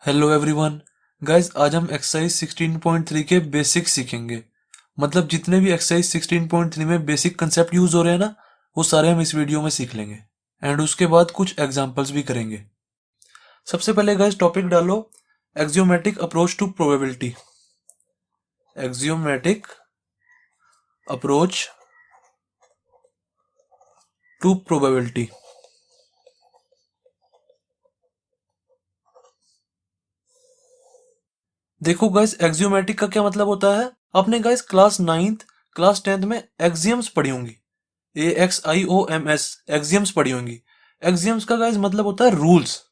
Hello everyone. Guys आज हम exercise 16.3 के बेसिक्स सीखेंगे। मतलब जितने भी एक्सरसाइज 16.3 में बेसिक कंसेप्ट यूज हो रहे हैं ना, वो सारे हम इस वीडियो में सीख लेंगे एंड उसके बाद कुछ एग्जांपल्स भी करेंगे। सबसे पहले गाइस टॉपिक डालो axiomatic approach to probability. Axiomatic approach to probability. देखो गाइस एक्सियोमेटिक का क्या मतलब होता है। आपने guys class 9th class 10th में एक्सियम्स पढ़ी होंगी। AXIOMS एक्सियम्स पढ़ी होंगी। एक्सियम्स का गाइस मतलब होता है रूल्स।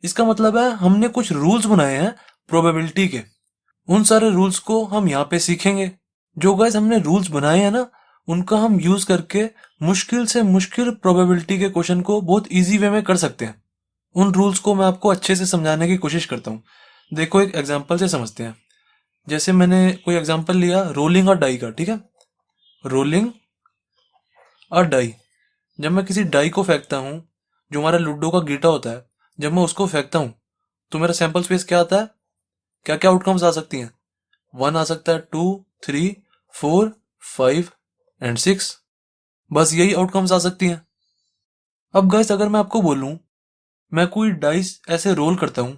इसका मतलब है हमने कुछ रूल्स बनाए हैं प्रोबेबिलिटी के। उन सारे रूल्स को हम यहाँ पे सीखेंगे। जो गाइस हमने रूल्स बनाए हैं ना, उनका हम यूज करके मुश्किल से मुश्किल प्रोबेबिलिटी के क्वेश्चन को बहुत इजी वे में कर सकते हैं। उन रूल्स को मैं आपको अच्छे से समझाने की कोशिश करता हूँ। देखो एक एग्जांपल से समझते हैं। जैसे मैंने कोई एग्जांपल लिया रोलिंग और डाई का, ठीक है। रोलिंग और डाई, जब मैं किसी डाई को फेंकता हूँ, जो हमारा लूडो का गीटा होता है, जब मैं उसको फेंकता हूँ तो मेरा सैंपल स्पेस क्या आता है, क्या क्या आउटकम्स आ सकती हैं। 1 आ सकता है, 2, 3, 4, 5 एंड 6। बस यही आउटकम्स आ सकती हैं। अब गाइस अगर मैं आपको बोलूं मैं कोई डाइस ऐसे रोल करता हूं,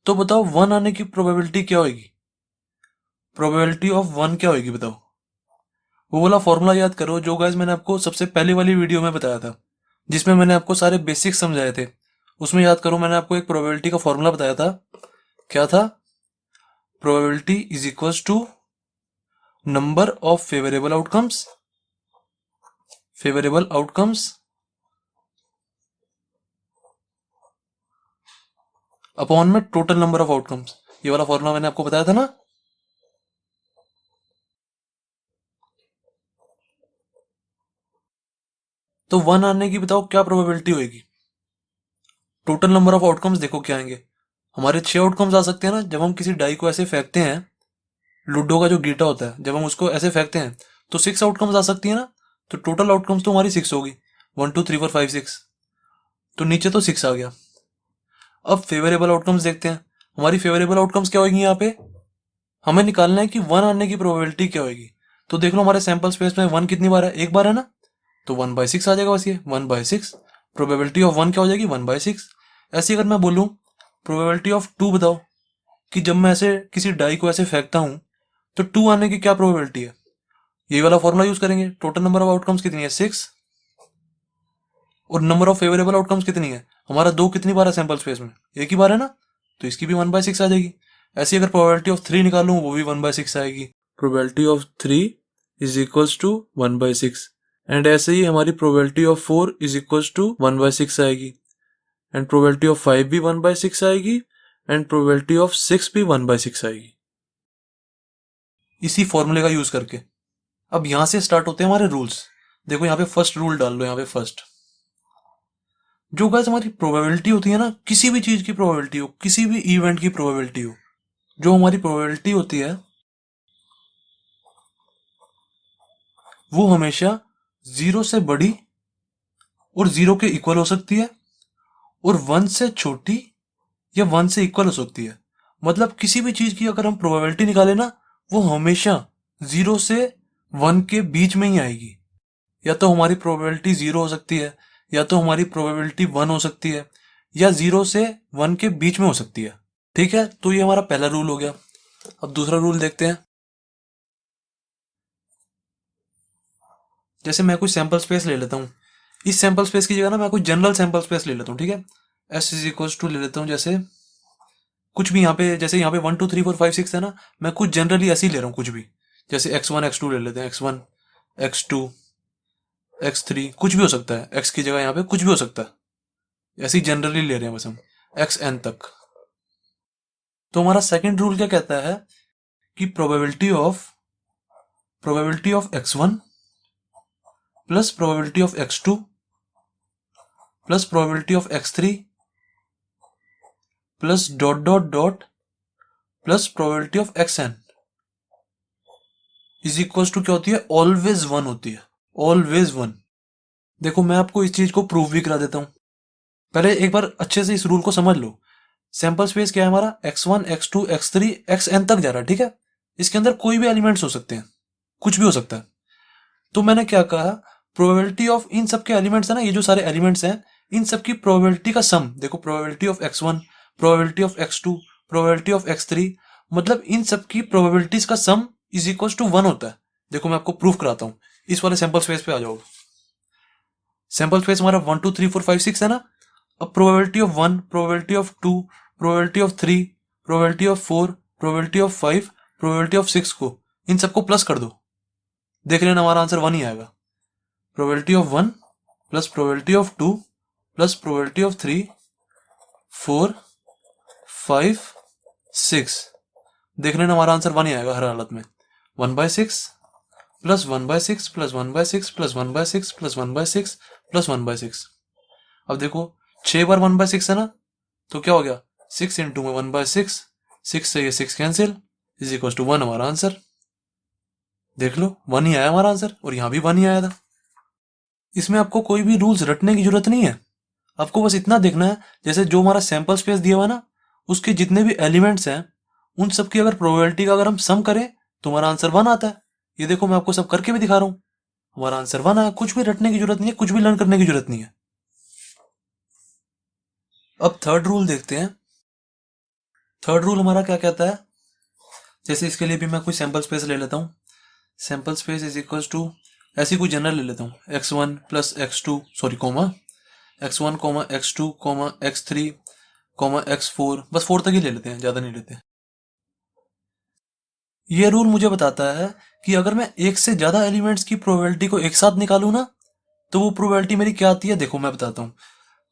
तो बताओ 1 आने की प्रोबेबिलिटी क्या होगी। प्रोबेबिलिटी ऑफ 1 क्या होगी बताओ। वो वाला फॉर्मूला याद करो जो गाइस मैंने आपको सबसे पहली वाली वीडियो में बताया था, जिसमें मैंने आपको सारे बेसिक्स समझाए थे। उसमें याद करो मैंने आपको एक प्रोबेबिलिटी का फॉर्मूला बताया था। क्या था? Probability is equals to number of favourable outcomes upon में टोटल नंबर ऑफ आउटकम्स। ये वाला फॉर्मूला मैंने आपको बताया था ना। तो 1 आने की बताओ क्या प्रोबेबिलिटी होगी। टोटल नंबर ऑफ आउटकम्स देखो क्या आएंगे। हमारे 6 आउटकम्स आ सकते हैं ना, जब हम किसी डाई को ऐसे फेंकते हैं। लूडो का जो गीटा होता है, जब हम उसको ऐसे फेंकते हैं तो 6 आउटकम्स आ सकती है ना। तो टोटल आउटकम्स तो हमारी 6 होगी। 1 2 3 4 5 6। तो नीचे तो 6 आ गया। अब फेवरेबल आउटकम्स देखते हैं। हमारी फेवरेबल आउटकम्स क्या होगी यहाँ पे। हमें निकालना है कि 1 आने की प्रोबेबिलिटी क्या होगी। तो देख लो हमारे सैंपल स्पेस में 1 कितनी बार है, एक बार है ना। तो 1/6 आ जाएगा। बस ये 1/6 प्रोबेबिलिटी ऑफ 1 क्या हो जाएगी, 1/6। ऐसे अगर मैं बोलूं प्रोबेबिलिटी ऑफ 2 बताओ, कि जब मैं ऐसे किसी डाई को ऐसे फेंकता हूं तो 2 आने की क्या प्रोबेबिलिटी है। यही वाला फॉर्मूला यूज करेंगे। टोटल नंबर ऑफ आउटकम्स कितनी है, 6। और नंबर ऑफ फेवरेबल आउटकम्स कितनी है, हमारा 2 कितनी बार है सैंपल स्पेस में, एक ही बार है ना। तो इसकी भी 1/6 आ जाएगी। ऐसी अगर प्रोबेबिलिटी ऑफ 3 निकालूं वो भी 1/6 आएगी। Probability of 3 is equals to 1/6। And ऐसे ही हमारी probability of 4 is equals to 1/6 आएगी। एंड प्रोबेबिलिटी ऑफ 5 भी 1/6 आएगी। एंड प्रोबेबिलिटी ऑफ 6 भी 1/6 आएगी, इसी फॉर्मूले का यूज करके। अब यहां से स्टार्ट होते हैं हमारे रूल्स। देखो यहाँ पे फर्स्ट रूल डाल लो। यहाँ पे फर्स्ट, जो गाइस हमारी प्रोबेबिलिटी होती है ना, किसी भी चीज की प्रोबेबिलिटी हो, किसी भी इवेंट की प्रोबेबिलिटी हो, जो हमारी प्रोबेबिलिटी होती है वो हमेशा 0 से बड़ी और 0 के इक्वल हो सकती है, और 1 से छोटी या 1 से इक्वल हो सकती है। मतलब किसी भी चीज की अगर हम प्रोबेबिलिटी निकाले ना, वो हमेशा 0 से 1 के बीच में ही आएगी। या तो हमारी प्रोबेबिलिटी 0 हो सकती है, या तो हमारी प्रोबेबिलिटी 1 हो सकती है, या 0 से 1 के बीच में हो सकती है। ठीक है, तो ये हमारा पहला रूल हो गया। अब दूसरा रूल देखते हैं। जैसे मैं कोई सैंपल स्पेस ले लेता हूँ। इस सैंपल स्पेस की जगह ना मैं कोई जनरल सैंपल स्पेस ले लेता हूँ, ठीक है। S इज इक्वल्स टू ले लेता हूँ जैसे कुछ भी यहाँ पे, जैसे यहाँ पे 1 2 3 4 5 6 है ना, मैं कुछ जनरली ऐसे ही ले रहा हूँ कुछ भी। जैसे x1 x2 ले लेते हैं, x1 x2 x3 कुछ भी हो सकता है। x की जगह यहाँ पे कुछ भी हो सकता है। ऐसे ही जनरली ले रहे हैं बस हम xn तक। तो हमारा सेकंड रूल क्या कहता है कि probability of x1 plus probability of x2 plus probability of x3 plus dot dot dot plus probability of xn is equals to क्या होती है, ऑलवेज 1 होती है। ऑलवेज 1। देखो मैं आपको इस चीज को प्रूव भी करा देता हूं। पहले एक बार अच्छे से इस रूल को समझ लो। सैंपल स्पेस क्या है हमारा, x1 x2 x3 xn तक जा रहा है, ठीक है। इसके अंदर कोई भी एलिमेंट्स हो सकते हैं, कुछ भी हो सकता है। तो मैंने क्या कहा, प्रोबेबिलिटी ऑफ इन सब के एलिमेंट्स है ना, ये जो सारे एलिमेंट्स हैं, इन सब की प्रोबेबिलिटी का सम देखो, probability of x1, probability of x2, probability of x3, मतलब इन सब की प्रोबेबिलिटीज का सम इज इक्वल टू 1 होता है। देखो मैं आपको प्रूफ कराता हूं, इस वाले सैंपल स्पेस पे आ जाओगे। सैंपल स्पेस हमारा 1 2 3 4 5 6 है ना। अब probability of 1, probability of 2, probability of 3, probability of 4, probability of 5, probability of 6 को, इन सबको प्लस कर दो, देख लेना हमारा आंसर 1 ही आएगा। Probability of 1 plus probability of 2 plus probability of 3 4 5 6, देख लेना हमारा आंसर 1 ही आएगा हर हालत में। 1/6 plus 1/6 plus 1/6 plus 1/6 plus 1/6 plus 1/6। अब देखो 6 बार 1/6 है ना, तो क्या हो गया, 6 इंटू में 1/6, 6 से ये 6 कैंसिल, इज इक्वल टू 1 हमारा आंसर। देख लो 1 ही आया हमारा आंसर, और यहां भी 1 ही आया था। इसमें आपको कोई भी रूल्स रटने की जरूरत नहीं है, आपको बस इतना देखना है, जैसे जो हमारा सैंपल स्पेस दिया हुआ है ना, उसके जितने भी एलिमेंट्स हैं, उन सब की अगर प्रोबेबिलिटी का अगर हम सम करें तो हमारा आंसर 1 आता है। ये देखो मैं आपको सब करके भी दिखा रहा हूं, हमारा आंसर 1 आया। कुछ भी रटने की जरूरत नहीं है, कुछ भी लर्न करने की जरूरत नहीं है। अब थर्ड रूल देखते हैं। थर्ड रूल हमारा क्या कहता है, जैसे इसके लिए भी मैं कोई सैंपल स्पेस ले लेता हूं। Sample space is equal to, ऐसी कोई जनरल ले लेता हूं, x1 plus x2 sorry comma x1 comma x2 comma x3 comma x4, बस 4 तक ही ले लेते हैं, ज्यादा नहीं लेते। ये रूल मुझे बताता है कि अगर मैं एक से ज्यादा एलिमेंट्स की प्रोबेबिलिटी को एक साथ निकालूं ना, तो वो प्रोबेबिलिटी मेरी क्या आती है, देखो मैं बताता हूं।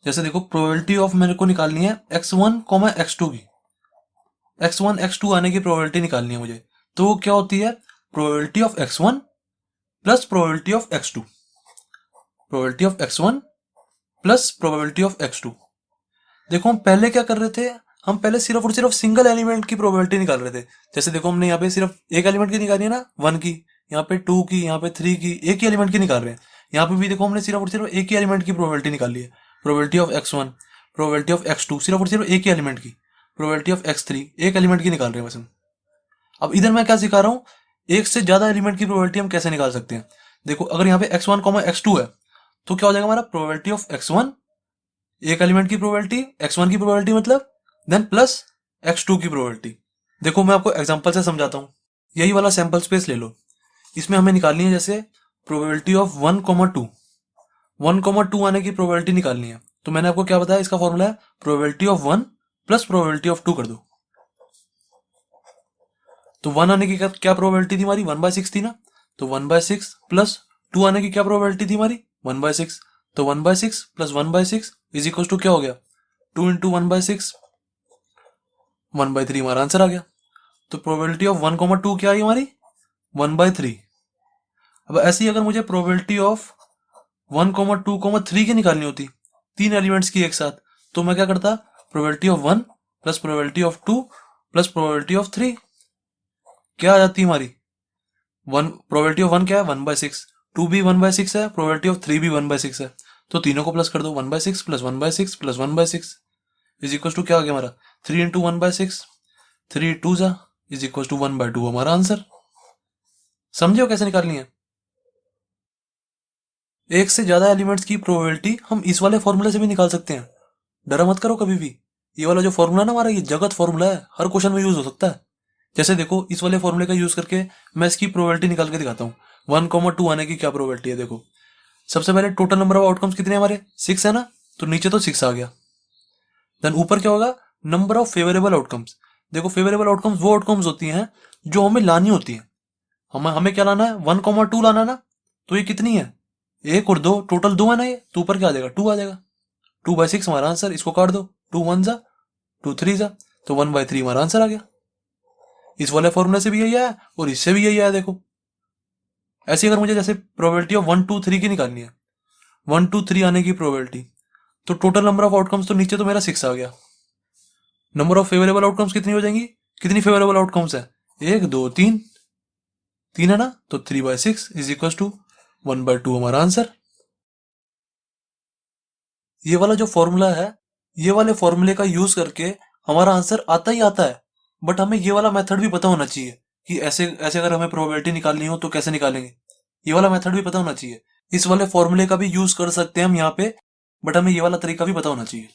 जैसे देखो प्रोबेबिलिटी ऑफ मेरे को निकालनी है x1 कॉमा x2 की, x1 x2 आने की प्रोबेबिलिटी निकालनी है मुझे, तो वो क्या होती है, probability of x1 plus probability of x2, probability of x1 plus probability of x2। देखो हम पहले क्या कर रहे थे, हम पहले सिर्फ और सिर्फ सिंगल एलिमेंट की प्रोबेबिलिटी निकाल रहे थे। जैसे देखो हमने यहाँ पे सिर्फ एक एलिमेंट की निकाली है ना, 1 की, यहाँ पे 2 की, यहाँ पे 3 की, एक ही एलिमेंट की निकाल रहे हैं। यहाँ पे भी देखो हमने सिर्फ और सिर्फ एक ही एलिमेंट की प्रोबेबिलिटी निकाली है, probability of x1, probability of x2, सिर्फ और सिर्फ एक ही एलिमेंट की, प्रोबेबिलिटी ऑफ x3, एक एलिमेंट की निकाल रहे हैं बस हम। अब इधर मैं क्या सिखा रहा हूँ, एक से ज्यादा एलिमेंट की प्रोबेबिलिटी हम कैसे निकाल सकते हैं। देखो अगर यहाँ पे x1 x2 है, तो क्या हो जाएगा हमारा, प्रोबेबिलिटी ऑफ x1, एक एलिमेंट की प्रोबेबिलिटी, x1 की प्रोबेबिलिटी मतलब, देन प्लस x2 की प्रोबेबिलिटी। देखो मैं आपको एग्जांपल से समझाता हूं। यही वाला सैंपल स्पेस ले लो, इसमें हमें निकालनी है जैसे प्रोबेबिलिटी ऑफ 1,2, 1,2 आने की प्रोबेबिलिटी निकालनी है। तो मैंने आपको क्या बताया, इसका फॉर्मूला है probability of 1 plus probability of 2 कर दो। तो 1 आने की क्या प्रोबेबिलिटी थी हमारी, 1/6 थी ना, तो 1/6 प्लस 2 आने की क्या प्रोबेबिलिटी थी हमारी, 1/6, तो 1/6 प्लस 1/6 इज इक्वल टू क्या हो गया, 2 इंटू 1/6, 1/3 हमारा आंसर आ गया। तो प्रोबेबिलिटी ऑफ 1,2 क्या आई हमारी, 1/3। अब ऐसी अगर मुझे प्रोबेबिलिटी ऑफ 1,2,3 की निकालनी होती, 3 एलिमेंट्स की एक साथ, तो मैं क्या करता, probability of 1 plus probability of 2 plus probability of 3, क्या आ जाती हमारी, 1, प्रोबेबिलिटी ऑफ 1 क्या है, 1/6, 2 भी 1/6 है, प्रोबेबिलिटी ऑफ 3 भी 1/6 है, तो तीनों को प्लस कर दो, 1/6 plus 1/6 plus 1/6 is equal to क्या हो गया हमारा, 3 इंटू 1/6, 3 2 जा इज इक्वल टू 1/2 हमारा आंसर। समझे हो कैसे निकालनी है। एक से ज्यादा एलिमेंट्स की प्रोबेबिलिटी हम इस वाले फॉर्मूले से भी निकाल सकते हैं, डरा मत करो कभी भी। ये वाला जो फॉर्मूला ना हमारा, ये जगत फॉर्मूला है, हर क्वेश्चन में यूज हो सकता है। जैसे देखो इस वाले फॉर्मूले का यूज करके मैं इसकी प्रोबेबिलिटी निकाल के दिखाता हूँ, 1,2 आने की क्या प्रोबेबिलिटी है। देखो सबसे पहले टोटल नंबर ऑफ आउटकम्स कितने हमारे, 6 है ना, तो नीचे तो 6 आ गया। देन ऊपर क्या होगा, नंबर ऑफ फेवरेबल आउटकम्स। देखो फेवरेबल आउटकम्स वो आउटकम्स होती हैं जो हमें लानी होती हैं। हमें क्या लाना है, 1,2 लाना है ना, तो ये कितनी है, 1 और 2, टोटल 2 है ना, ये तो ऊपर क्या आ जाएगा, 2 आ जाएगा। 2/6 हमारा आंसर, इसको काट दो, 2 1 जा, 2 3 जा, तो 1/3 हमारा आंसर आ गया। इस वाले फॉर्मूले से भी यही आया और इससे भी यही आया। देखो ऐसे अगर मुझे जैसे प्रोबेबिलिटी ऑफ 1 2 3 की निकालनी है, 1 2 3 आने की प्रोबेबिलिटी, तो टोटल नंबर ऑफ आउटकम्स तो नीचे तो मेरा 6 आ गया। नंबर ऑफ फेवरेबल आउटकम्स कितनी हो जाएंगी, कितनी फेवरेबल आउटकम्स है, 1 2 3, 3 है ना, तो 3/6 इज इक्वल टू 1/2 हमारा आंसर। ये वाला जो फॉर्मूला है, ये वाले फॉर्मूले का यूज करके हमारा आंसर आता ही आता है। बट हमें ये वाला मेथड भी पता होना चाहिए कि ऐसे ऐसे अगर हमें प्रोबेबिलिटी निकालनी हो तो कैसे निकालेंगे, ये वाला मेथड भी पता होना चाहिए। इस वाले फॉर्मूले का भी यूज कर सकते हैं हम यहाँ पे, बट हमें ये वाला तरीका भी पता होना चाहिए।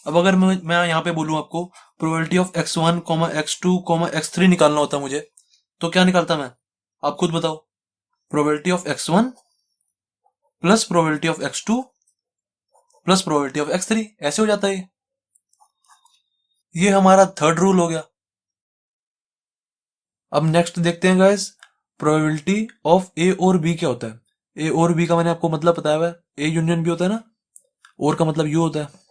अब अगर मैं यहाँ पे बोलूँ आपको probability of x1, x2, x3 निकालना होता मुझे, तो क्या निकालता मैं, आप खुद बताओ। Probability of x1 plus probability of x2 plus probability of x3, ऐसे हो जाता है। ये हमारा थर्ड रूल हो गया। अब नेक्स्ट देखते हैं गाइस, प्रोबेबिलिटी ऑफ ए और बी क्या होता है। ए और बी का मैंने आपको मतलब बताया हुआ है, ए यूनियन बी होता है ना, और का मतलब यू होता है।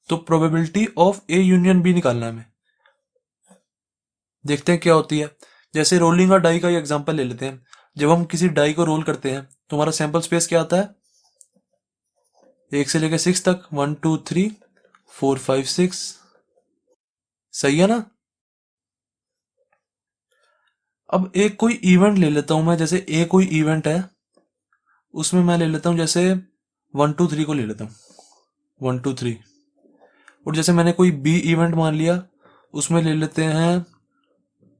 तो probability of A union B निकालना है हमें। देखते हैं क्या होती है। जैसे रोलिंग और डाई का एग्जांपल ले लेते हैं। जब हम किसी डाई को रोल करते हैं तो हमारा सैंपल स्पेस क्या आता है, 1 से लेकर 6 तक, 1 2 3 4 5 6, सही है ना। अब एक कोई इवेंट ले लेता हूं मैं, जैसे ए कोई इवेंट है, उसमें मैं ले लेता हूं जैसे 1 2 3 को ले लेता हूं, 1 2 3। और जैसे मैंने कोई बी इवेंट मान लिया, उसमें ले लेते हैं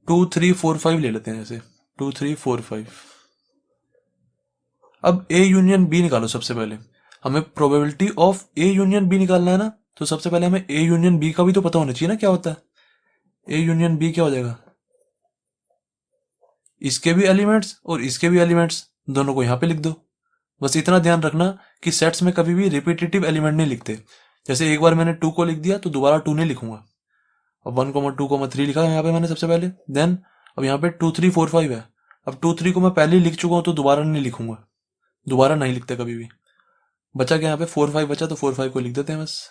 2 3 4 5 ले लेते हैं, जैसे 2 3 4 5। अब ए यूनियन बी निकालो। सबसे पहले हमें probability of A union B निकालना है ना, तो सबसे पहले हमें ए यूनियन बी का भी तो पता होना चाहिए ना क्या होता है। ए यूनियन बी क्या हो जाएगा, इसके भी एलिमेंट्स और इसके भी एलिमेंट्स, दोनों को यहां पे लिख दो। बस इतना ध्यान रखना कि सेट्स में कभी भी रिपीटेटिव एलिमेंट नहीं लिखते। जैसे एक बार मैंने 2 को लिख दिया तो दोबारा 2 नहीं लिखूंगा। अब 1 2 3 लिखा है यहाँ पे मैंने सबसे पहले, देन अब यहाँ पे 2 3 4 5 है। अब 2 3 को मैं पहले ही लिख चुका हूं तो दोबारा नहीं लिखूंगा, दोबारा नहीं लिखते कभी भी। बचा क्या यहाँ पे 4 5 बचा, तो 4 5 को लिख देते हैं बस।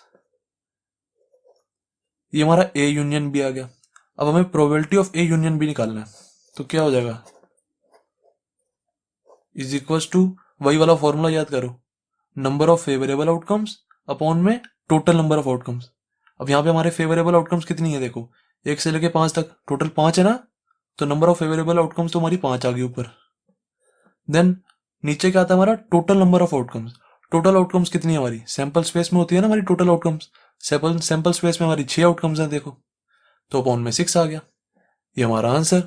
ये हमारा ए यूनियन बी आ गया। अब हमें probability of A union B निकालना है, तो क्या हो जाएगा, इज इक्वल टू, वही वाला फॉर्मूला याद करो, number of favourable outcomes upon में टोटल नंबर ऑफ आउटकम्स। अब यहाँ पे हमारे फेवरेबल आउटकम्स कितनी है, देखो 1 से लेके 5 तक, टोटल 5 है ना, तो नंबर ऑफ फेवरेबल आउटकम्स तो हमारी 5 आ गई ऊपर। देन नीचे क्या आता है हमारा, total number of outcomes. Total outcomes कितनी है हमारी, सैंपल स्पेस में होती है ना हमारी टोटल आउटकम्स, सैंपल स्पेस में हमारी 6 आउटकम्स हैं देखो, तो अपॉन में 6 आ गया। ये हमारा answer,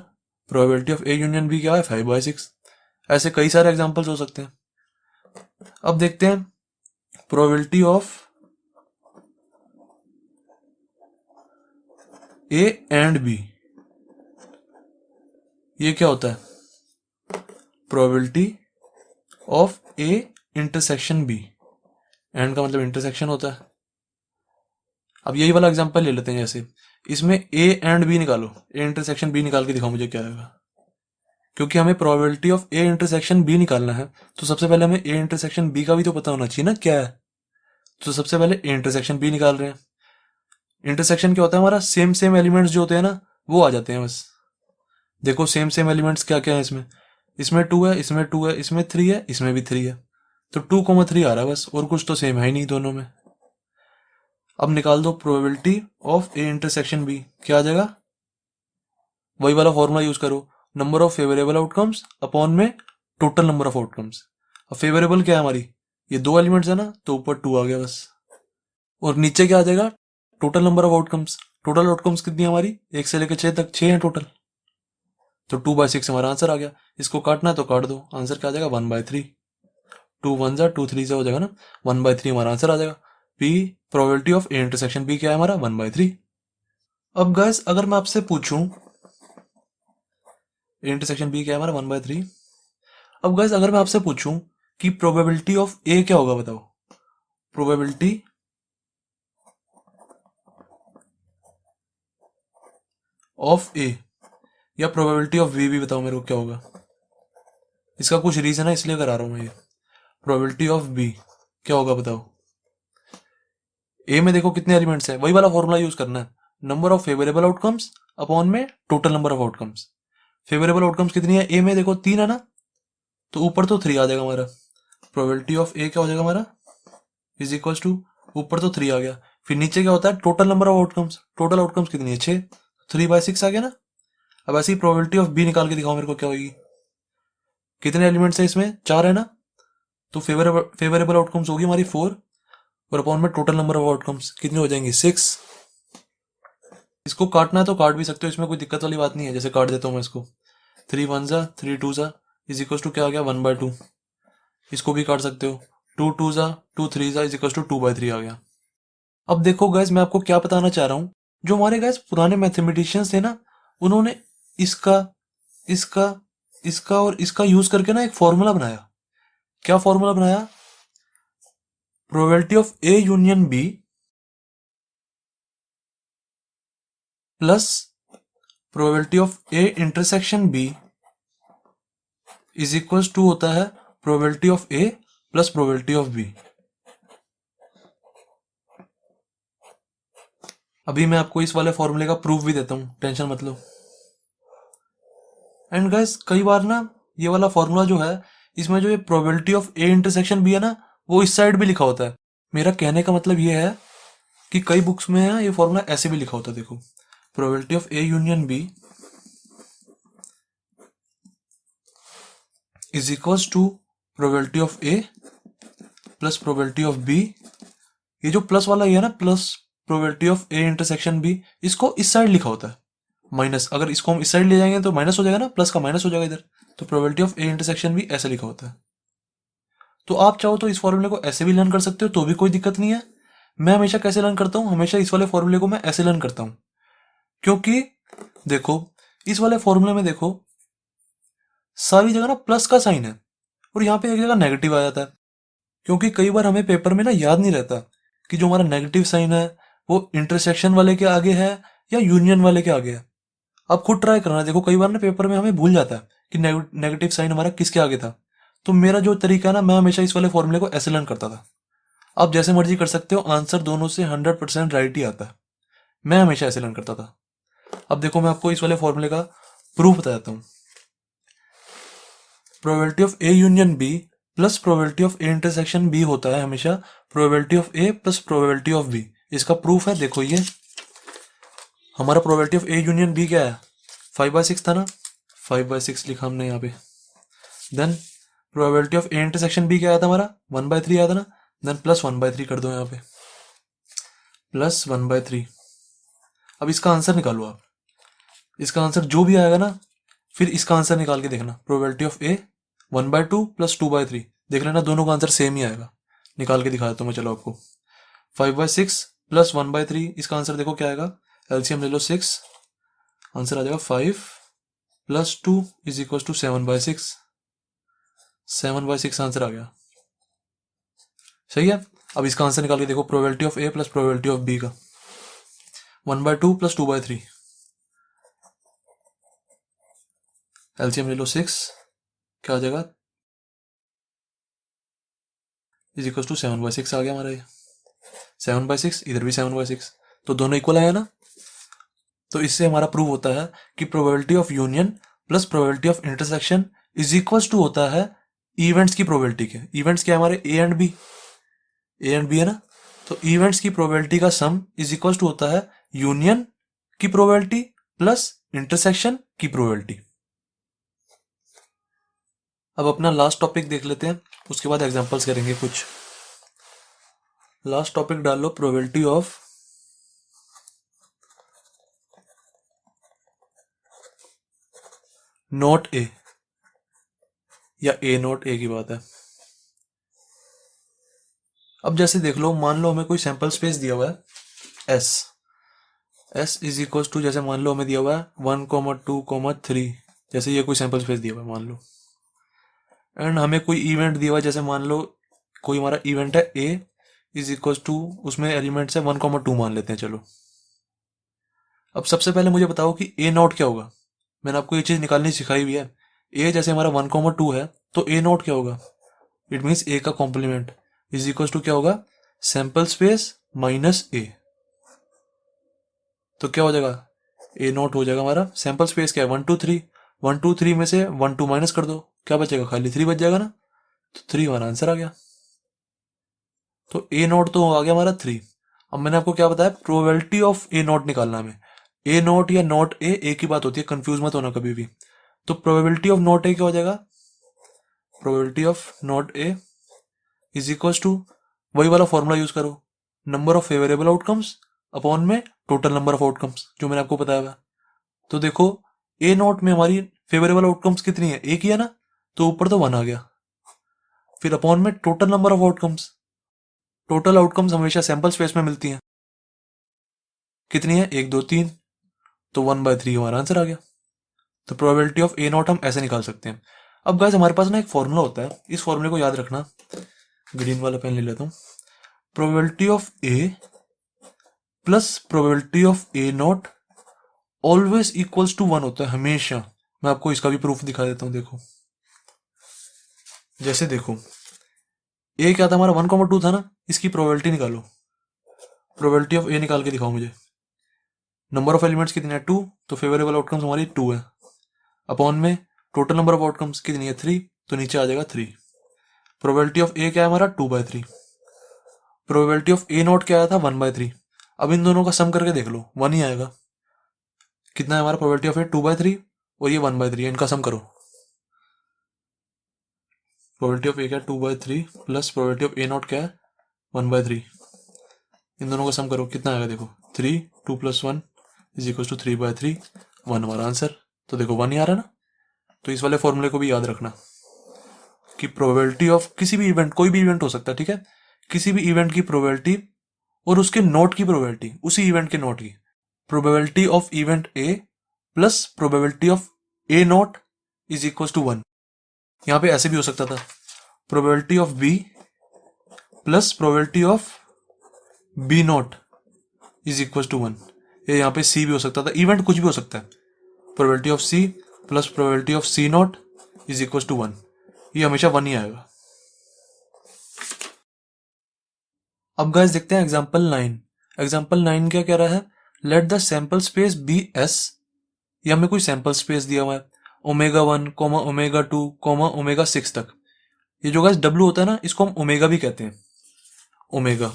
probability of A union B क्या है, 5/6। ऐसे कई सारे एग्जांपल्स हो सकते हैं। अब देखते हैं probability of A and B, ये क्या होता है, probability of A intersection B. And का मतलब इंटरसेक्शन होता है। अब यही वाला एग्जांपल ले लेते हैं, जैसे इसमें ए एंड बी निकालो, ए इंटरसेक्शन बी निकाल के दिखाओ मुझे क्या आएगा। क्योंकि हमें probability of A intersection B निकालना है, तो सबसे पहले हमें ए इंटरसेक्शन बी का भी तो पता होना चाहिए ना क्या है। तो सबसे पहले ए इंटरसेक्शन बी निकाल रहे हैं। इंटरसेक्शन क्या होता है हमारा, सेम सेम एलिमेंट्स जो होते हैं ना वो आ जाते हैं बस। देखो सेम सेम एलिमेंट्स क्या क्या है इसमें, इसमें 2 है, इसमें 2 है, इसमें 3 है, इसमें भी 3 है, तो 2,3 आ रहा है बस, और कुछ तो सेम है ही नहीं दोनों में। अब निकाल दो probability of A intersection B, क्या आ जाएगा, वही वाला फॉर्मूला यूज करो, number of favourable outcomes upon में टोटल नंबर ऑफ आउटकम्स। अब फेवरेबल क्या है हमारी, ये 2 एलिमेंट्स है ना, तो ऊपर 2 आ गया बस, और नीचे क्या आ जाएगा, total number of outcomes. Total outcomes कितनी है हमारी, 1 से लेकर 6 तक, 6 है टोटल, तो 2/6 हमारा आंसर आ गया। इसको काटना है तो काट दो, आंसर क्या आ जाएगा, 1/3। 2 1 जा 2 3 से हो जाएगा ना, 1/3 हमारा आंसर आ जाएगा। P probability of A intersection B क्या है हमारा, 1/3। अब गाइस अगर मैं आपसे पूछूं ए इंटरसेक्शन बी क्या है हमारा, 1/3। अब गाइस अगर मैं आपसे पूछूं कि प्रोबेबिलिटी ऑफ ए क्या होगा, बताओ। प्रोबेबिलिटी ऑफ ए या प्रोबेबिलिटी ऑफ बी भी बताओ मेरे को क्या होगा। इसका कुछ रीजन है इसलिए करा रहा हूं मैं ये। प्रोबेबिलिटी ऑफ बी क्या होगा बताओ। ए में देखो कितने एलिमेंट्स हैं, वही वाला फॉर्मूला यूज करना है, number of favourable outcomes upon में total number of outcomes. Favourable outcomes कितनी है, ए में देखो 3 है ना, तो ऊपर तो 3 आ जाएगा हमारा। प्रोबेबिलिटी ऑफ ए क्या हो जाएगा हमारा, इज इक्वल टू, ऊपर तो 3 आ गया, फिर नीचे क्या होता है, total number of outcomes. Total outcomes कितनी है, 6, 3/6 आ गया ना। अब ऐसी प्रोबेबिलिटी ऑफ बी निकाल के दिखाओ मेरे को क्या होगी। कितने एलिमेंट्स है इसमें, 4 है ना, तो फेवरेबल आउटकम्स होगी हमारी 4, और अपॉन में टोटल नंबर ऑफ आउटकम्स कितनी हो जाएंगी, 6। इसको काटना है तो काट भी सकते हो, इसमें कोई दिक्कत वाली बात नहीं है। जैसे काट देता हूँ मैं इसको, 3 1 जा 3 2 जा इज इक्वल टू क्या आ गया 1/2। इसको भी काट सकते हो, 2 2 जा 2 3 जा इज इक्वल टू 2/3 आ गया। अब देखो गाइज, मैं आपको क्या बताना चाह रहा हूँ, जो हमारे गाइज पुराने मैथमेटिशियंस थे ना, उन्होंने इसका इसका इसका और इसका यूज करके ना एक फॉर्मूला बनाया। क्या फॉर्मूला बनाया? Probability of A union B plus probability of A intersection B is equal to होता है probability of A plus probability of B. अभी मैं आपको इस वाले फॉर्मूले का प्रूफ भी देता हूं, टेंशन मत लो। एंड गाइस, कई बार ना ये वाला फॉर्मूला जो है, इसमें जो ये probability of A intersection B है ना, वो इस साइड भी लिखा होता है। मेरा कहने का मतलब ये है कि कई बुक्स में है ये फॉर्मूला ऐसे भी लिखा होता है। देखो, probability of A union B is equals to probability of A plus probability of B. ये जो प्लस वाला ये है ना, plus probability of A intersection B, इसको इस साइड लिखा होता है माइनस। अगर इसको हम इस साइड ले जाएंगे तो माइनस हो जाएगा ना, प्लस का माइनस हो जाएगा इधर। तो प्रोबेबिलिटी ऑफ ए इंटरसेक्शन भी ऐसे लिखा होता है। तो आप चाहो तो इस फॉर्मूले को ऐसे भी लर्न कर सकते हो, तो भी कोई दिक्कत नहीं है। मैं हमेशा कैसे लर्न करता हूँ, हमेशा इस वाले फॉर्मूले को मैं ऐसे लर्न करता हूँ, क्योंकि देखो इस वाले फॉर्मूले में देखो सारी जगह ना प्लस का साइन है और यहाँ पे एक जगह नेगेटिव आ जाता है। क्योंकि कई बार हमें पेपर में ना याद नहीं रहता कि जो हमारा नेगेटिव साइन है वो इंटरसेक्शन वाले के आगे है या यूनियन वाले के आगे है। आप खुद ट्राई करना, देखो कई बार ना पेपर में हमें भूल जाता है कि नेगेटिव साइन हमारा किसके आगे था। तो मेरा जो तरीका है ना, मैं हमेशा इस वाले फॉर्मूले को ऐसे लर्न करता था। आप जैसे मर्जी कर सकते हो, आंसर दोनों से 100% राइट ही आता है। मैं हमेशा ऐसे लर्न करता था। अब देखो मैं आपको इस वाले फॉर्मूले का प्रूफ बता देता हूँ। Probability of A union B plus probability of A intersection B होता है हमेशा probability of A plus probability of B. इसका प्रूफ है, देखो ये हमारा probability of A union B क्या है, 5/6 था ना, 5/6 लिखा हमने यहाँ पे। Then probability of A intersection B क्या आया था हमारा, 1/3 आया था ना। देन प्लस 1/3 कर दो यहाँ पे, प्लस 1/3। अब इसका आंसर निकालो आप। इसका आंसर जो भी आएगा ना, फिर इसका आंसर निकाल के देखना। प्रोबेबिलिटी ऑफ ए 1/2 प्लस 2/3, देख लेना दोनों का आंसर सेम ही आएगा। निकाल के दिखा देता हूँ मैं, चलो आपको। 5/6 प्लस 1/3, इसका आंसर देखो क्या आएगा, एलसीएम ले लो 6, आंसर आ जाएगा 5 plus 2 is equal to 7/6। 7/6 answer आ गया, सही है। अब इसका आंसर निकाल के देखो, probability of A plus probability of B का, 1/2 प्लस 2/3, एलसीएम ले लो 6, क्या आ जाएगा, इज इक्वल टू 7/6 आ गया हमारा ये। 7/6, इधर भी 7/6, तो दोनों इक्वल आया ना। तो इससे हमारा प्रूव होता है कि probability of union plus probability of intersection is equal to होता है इवेंट्स की प्रोबेबिलिटी के। इवेंट्स क्या है हमारे, A and B, A and B है ना। तो इवेंट्स की प्रोबेबिलिटी का सम इज इक्वल टू होता है यूनियन की प्रोबेबिलिटी प्लस इंटरसेक्शन की प्रोबेबिलिटी। अब अपना लास्ट टॉपिक देख लेते हैं, उसके बाद एग्जांपल्स करेंगे कुछ। लास्ट टॉपिक डाल लो, प्रोबेबिलिटी ऑफ नॉट ए या ए नॉट ए की बात है। अब जैसे देख लो, मान लो हमें कोई सैंपल स्पेस दिया हुआ है S, S is equal to, जैसे मान लो हमें दिया हुआ है 1, 2, 3, जैसे ये कोई सैंपल स्पेस दिया हुआ है मान लो। एंड हमें कोई इवेंट दिया हुआ है, जैसे मान लो कोई हमारा इवेंट है ए इज इक्वल टू, उसमें एलिमेंट्स है 1, 2 मान लेते हैं चलो। अब सबसे पहले मुझे बताओ कि ए नॉट क्या होगा। मैंने आपको ये चीज निकालनी सिखाई हुई है। ए जैसे हमारा 1, 2 है, तो ए नॉट क्या होगा, इट मीन्स ए का कॉम्प्लीमेंट इज इक्वल टू क्या होगा, सैंपल स्पेस माइनस ए। तो क्या हो जाएगा, ए नॉट हो जाएगा हमारा, सैंपल स्पेस क्या है 1, 2, 3, 1, 2, 3 में से 1, 2 माइनस कर दो, क्या बचेगा, खाली 3 बच जाएगा ना। तो 3 हमारा आंसर आ गया। तो ए नॉट तो आ गया हमारा 3। अब मैंने आपको क्या बताया, प्रोबेबिलिटी ऑफ ए नॉट निकालना हमें। ए नॉट या नॉट ए एक ही बात होती है, कंफ्यूज मत होना कभी भी। तो प्रोबेबिलिटी ऑफ नॉट ए क्या हो जाएगा, probability of not A is equal to, वही वाला फॉर्मूला यूज करो, number of favourable outcomes upon में टोटल नंबर ऑफ आउटकम्स जो मैंने आपको बताया हुआ। तो देखो ए नॉट में हमारी फेवरेबल आउटकम्स कितनी है, एक ही है ना, तो ऊपर तो 1 आ गया। फिर अपॉन में total number of outcomes, total outcomes हमेशा सैंपल स्पेस में मिलती हैं, कितनी है 1 2 3, तो 1/3 हमारा आंसर आ गया। तो प्रोबेबिलिटी ऑफ ए नॉट हम ऐसे निकाल सकते हैं। अब गाइस हमारे पास ना एक फॉर्मूला होता है, इस फॉर्मूले को याद रखना। ग्रीन वाला पेन ले लेता हूँ। Probability of A plus probability of A not always equals to 1 होता है हमेशा। मैं आपको इसका भी प्रूफ दिखा देता हूँ। देखो जैसे देखो ए क्या था हमारा 1,2 था ना, इसकी प्रोबेबिलिटी निकालो। प्रोबेबिलिटी ऑफ ए निकाल के दिखाओ मुझे। नंबर ऑफ एलिमेंट्स कितने हैं 2, तो फेवरेबल आउटकम्स हमारी 2 है। अपॉन में टोटल नंबर ऑफ आउटकम्स कितनी है 3, तो नीचे आ जाएगा 3। प्रोबेबिलिटी ऑफ ए क्या है हमारा 2/3। प्रोबेबिलिटी ऑफ ए नॉट क्या आया था 1/3। अब इन दोनों का सम करके देख लो 1 ही आएगा। कितना है हमारा प्रोबेबिलिटी ऑफ ए 2/3 और ये 1/3 है, इनका सम करो। प्रोबेबिलिटी ऑफ ए क्या है 2/3 plus probability of A not क्या है 1/3। इन दोनों का सम करो कितना आएगा, देखो 3 2 + 1 = 3/3, 1 हमारा आंसर। तो देखो 1 ही आ रहा है ना। तो इस वाले फॉर्मूले को भी याद रखना कि प्रोबेबिलिटी ऑफ किसी भी इवेंट, कोई भी इवेंट हो सकता है, ठीक है, किसी भी इवेंट की प्रोबेबिलिटी और उसके नोट की प्रोबेबिलिटी, उसी इवेंट के नोट की, probability of event A plus probability of A not = 1। यहां पे ऐसे भी हो सकता था, probability of B plus probability of B not = 1। ये यहाँ पे सी भी हो सकता था, इवेंट कुछ भी हो सकता है। Probability of C plus probability of C not = 1, ये हमेशा 1 ही आएगा। अब गाइस देखते हैं एग्जांपल 9। एग्जांपल 9 क्या कह रहा है, let the sample space be S. ये हमें कोई सैंपल स्पेस दिया हुआ है ω1, ω2, ω6 तक। ये जो गाइस W होता है ना, इसको हम ओमेगा भी कहते हैं। ओमेगा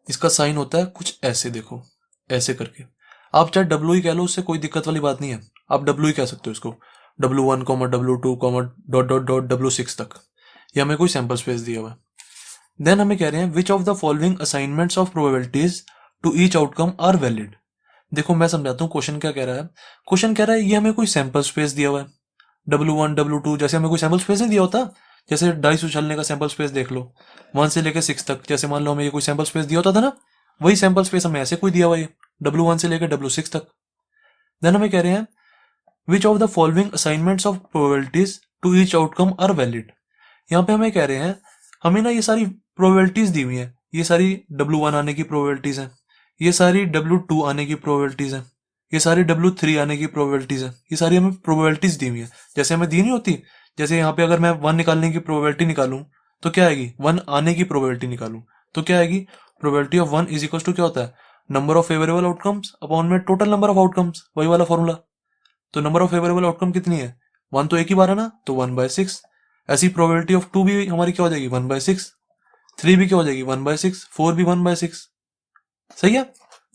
इसका साइन होता है कुछ ऐसे, देखो ऐसे करके। आप चाहे W ही कह लो, उससे कोई दिक्कत वाली बात नहीं है, आप W ही कह सकते हो इसको। W1, W2, W6 तक। ये हमें कोई सैंपल स्पेस दिया हुआ है। देन हमें कह रहे हैं which of the following assignments of probabilities to each outcome are valid. देखो मैं समझाता हूँ क्वेश्चन क्या कह रहा है। क्वेश्चन कह रहा है ये हमें कोई सैंपल स्पेस दिया हुआ है W1, W2, जैसे हमें कोई सैंपल स्पेस नहीं दिया होता, जैसे डाइस उछलने का सैंपल स्पेस देख लो 1 से लेकर 6 तक, जैसे मान लो हमें ये कोई सैंपल स्पेस दिया होता था ना, वही सैंपल स्पेस हमें ऐसे कोई दिया हुआ है W1 से लेकर W6 तक। देन हमें कह रहे हैं which of the following assignments of probabilities to each outcome are valid. यहाँ पे हमें कह रहे हैं हमें ना ये सारी प्रोबेबिलिटीज दी हुई हैं, ये सारी W1 आने की प्रोबेबिलिटीज हैं, ये सारी W2 आने की प्रोबेबिलिटीज हैं, ये सारी W3 आने की प्रोबेबिलिटीज हैं, ये सारी हमें प्रोबेबिलिटीज दी हुई हैं। जैसे हमें दी नहीं होती, जैसे यहाँ पे अगर मैं 1 निकालने की प्रोबेबिलिटी निकालूं तो क्या आएगी, 1 आने की प्रोबेबिलिटी निकालूं तो क्या आएगी, प्रोबेबिलिटी ऑफ 1 = क्या होता है, number of favourable outcomes upon में टोटल नंबर ऑफ आउटकम्स, वही वाला फॉर्मूला। तो नंबर ऑफ फेवरेबल आउटकम कितनी है 1, तो एक ही बार है ना, तो 1/6। ऐसी प्रोबेबिलिटी ऑफ 2 भी हमारी क्या हो जाएगी 1/6, 3 भी क्या हो जाएगी 1/6, 4 भी 1/6। सही है।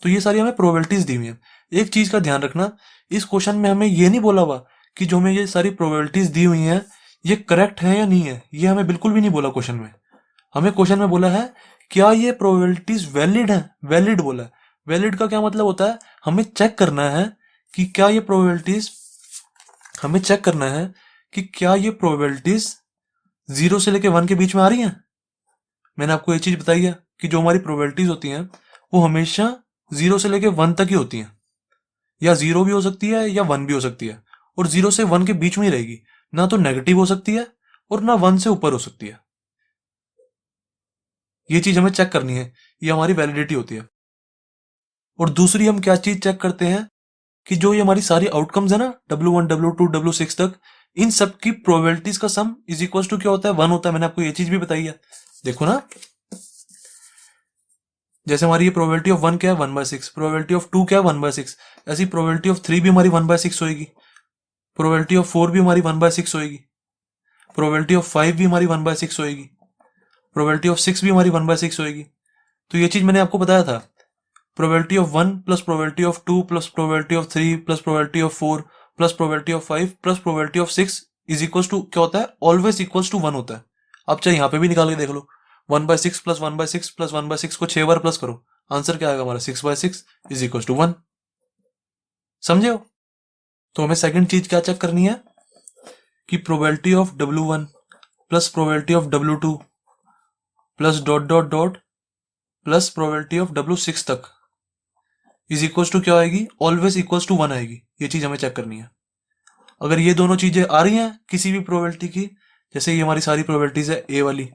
तो ये सारी हमें प्रोबेबिलिटीज दी हुई है। एक चीज का ध्यान रखना, इस क्वेश्चन में हमें ये नहीं बोला हुआ कि जो हमें ये सारी प्रोबेबिलिटीज दी हुई हैं ये करेक्ट है या नहीं है, ये हमें बिल्कुल भी नहीं बोला क्वेश्चन में। हमें क्वेश्चन में बोला है क्या ये प्रोबेबिलिटीज वैलिड है, वैलिड बोला है। वैलिड का क्या मतलब होता है, हमें चेक करना है कि क्या ये प्रोबेबिलिटीज, हमें चेक करना है कि क्या ये प्रोबेबिलिटीज 0 से लेकर 1 के बीच में आ रही हैं। मैंने आपको ये चीज बताई है कि जो हमारी प्रोबेबिलिटीज होती हैं वो हमेशा 0 से लेकर 1 तक ही होती हैं, या 0 भी हो सकती है या 1 भी हो सकती है, और 0 से 1 के बीच में ही रहेगी, ना तो नेगेटिव हो सकती है और ना 1 से ऊपर हो सकती है। ये चीज हमें चेक करनी है, ये हमारी वैलिडिटी होती है। और दूसरी हम क्या चीज चेक करते हैं कि जो ये हमारी सारी आउटकम्स है ना W1, W2, W6 तक, इन सब की प्रोबेबिलिटीज का सम = क्या होता है 1 होता है। मैंने आपको ये चीज भी बताई है, देखो ना। जैसे हमारी ये प्रोबेबिलिटी ऑफ 1 क्या है 1/6, प्रोबेबिलिटी ऑफ 2 क्या है 1/6, ऐसी प्रोबेबिलिटी ऑफ 3 भी हमारी 1/6 होगी, प्रोबेबिलिटी ऑफ 4 भी हमारी 1/6 होगी, प्रोबेबिलिटी ऑफ 5 भी हमारी 1/6 होगी, प्रोबेबिलिटी ऑफ 6 भी हमारी 1/6 होगी। तो ये चीज मैंने आपको बताया था, probability of 1 plus probability of 2 plus probability of 3 plus probability of 4 plus probability of 5 plus probability of 6 क्या होता है, ऑलवेज = 1 होता है। आप चाहे यहाँ पे भी निकाल के देख लो, 1/6 प्लस 1/6 प्लस 1/6 को 6 बार प्लस करो, आंसर क्या आएगा हमारा 6/6 इज इक्वल टू 1। समझे हो? तो हमें सेकंड चीज क्या चेक करनी है कि probability of W1 plus probability of W2 plus dot dot dot plus probability of W6 तक इज इक्वल टू क्या आएगी, ऑलवेज इक्वल टू 1 आएगी। ये चीज हमें चेक करनी है। अगर ये दोनों चीजें आ रही हैं किसी भी प्रोबेबिलिटी की, जैसे ये हमारी सारी प्रोबेबिलिटीज है ए वाली,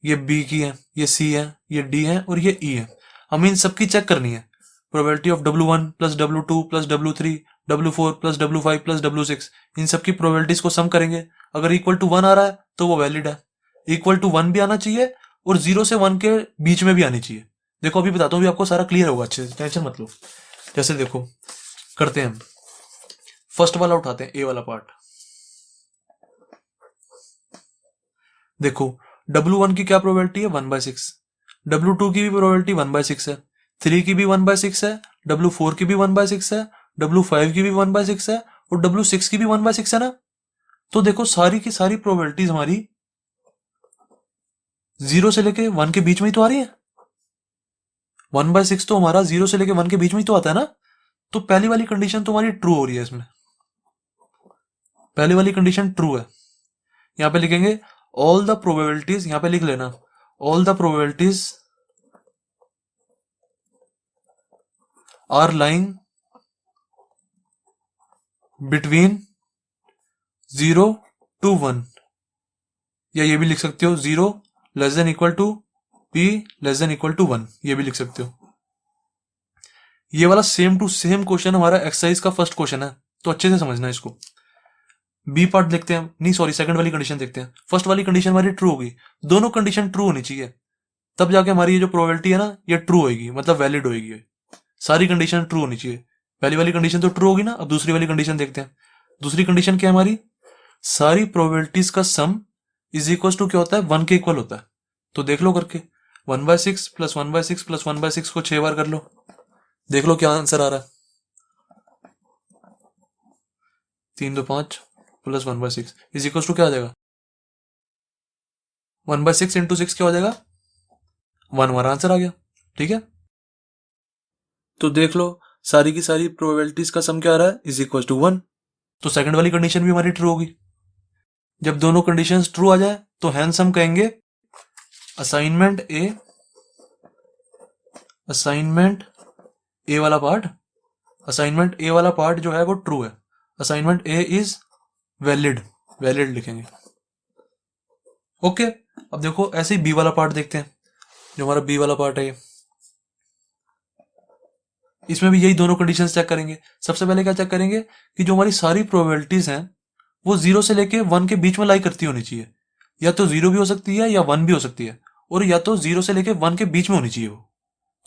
ये बी की है, ये सी है, ये डी है और ये ई है, हमें इन सबकी चेक करनी है। Probability of W1 plus W2 plus W3 W4 plus W5 plus W6, इन सबकी प्रोबेबिलिटीज को सम करेंगे। अगर इक्वल टू 1 आ रहा है तो वो वैलिड है, इक्वल टू 1 भी आना चाहिए और 0 से 1 के बीच में भी आनी चाहिए। देखो अभी बताता हूँ, भी आपको सारा क्लियर होगा अच्छे से, टेंशन मत लो। जैसे देखो करते हैं हम, फर्स्ट वाला उठाते हैं, ए वाला पार्ट। देखो W1 की क्या प्रोबेबिलिटी है 1/6, W2 की भी प्रोबेबिलिटी 1/6 है, 3 की भी 1/6 है, W4 की भी 1/6 है, W5 की भी 1/6 है और W6 की भी 1/6 है ना। तो देखो सारी की सारी प्रोबेबिलिटीज हमारी 0 से लेके 1 के बीच में ही तो आ रही है। 1/6 तो हमारा 0 से लेके 1 के बीच में ही तो आता है ना। तो पहली वाली कंडीशन तो हमारी ट्रू हो रही है इसमें, पहली वाली कंडीशन ट्रू है। यहां पे लिखेंगे ऑल द प्रोबेबिलिटीज, यहां पे लिख लेना all the probabilities are lying between 0 to 1, या ये भी लिख सकते हो 0 less than equal to p less than equal to 1, ये भी लिख सकते हो। ये वाला सेम टू सेम क्वेश्चन हमारा एक्सरसाइज का फर्स्ट क्वेश्चन है, तो अच्छे से समझना इसको। बी पार्ट देखते हैं, नहीं सॉरी सेकंड वाली कंडीशन देखते हैं। फर्स्ट वाली कंडीशन हमारी ट्रू होगी, दोनों कंडीशन ट्रू होनी चाहिए, तब जाके हमारी ये जो प्रोबेबिलिटी है ना ये ट्रू होगी, मतलब वैलिड होगी। सारी कंडीशन ट्रू होनी चाहिए। पहली वाली कंडीशन तो ट्रू होगी ना। अब दूसरी वाली कंडीशन देखते हैं। दूसरी कंडीशन क्या है हमारी, सारी प्रोबेबिलिटीज का सम इज इक्वल टू क्या होता है 1 के इक्वल होता है। तो देख लो करके 1/6 प्लस 1/6 प्लस 1/6 को 6 बार कर लो, देख लो क्या आंसर आ रहा है। 3 2 5 प्लस 1/6 इज इक्वल टू क्या आ जाएगा 1/6 इंटू 6 क्या हो जाएगा 1, हमारा आंसर आ गया। ठीक है, तो देख लो सारी की सारी प्रोबेबिलिटीज का सम क्या आ रहा है इज इक्वल टू 1। तो सेकंड वाली कंडीशन भी हमारी ट्रू होगी। जब दोनों कंडीशंस ट्रू आ जाए तो हेंस हम कहेंगे असाइनमेंट ए वाला पार्ट, असाइनमेंट ए वाला पार्ट जो है वो ट्रू है, assignment A is valid, valid लिखेंगे। ओके, अब देखो ऐसे ही बी वाला पार्ट देखते हैं, जो हमारा बी वाला पार्ट है ये। इसमें भी यही दोनों कंडीशंस चेक करेंगे। सबसे पहले क्या चेक करेंगे कि जो हमारी सारी प्रोबेबिलिटीज हैं वो 0 से लेके 1 के बीच में लाई करती होनी चाहिए, या तो 0 भी हो सकती है या 1 भी हो सकती है, और या तो 0 से लेके 1 के बीच में होनी चाहिए वो।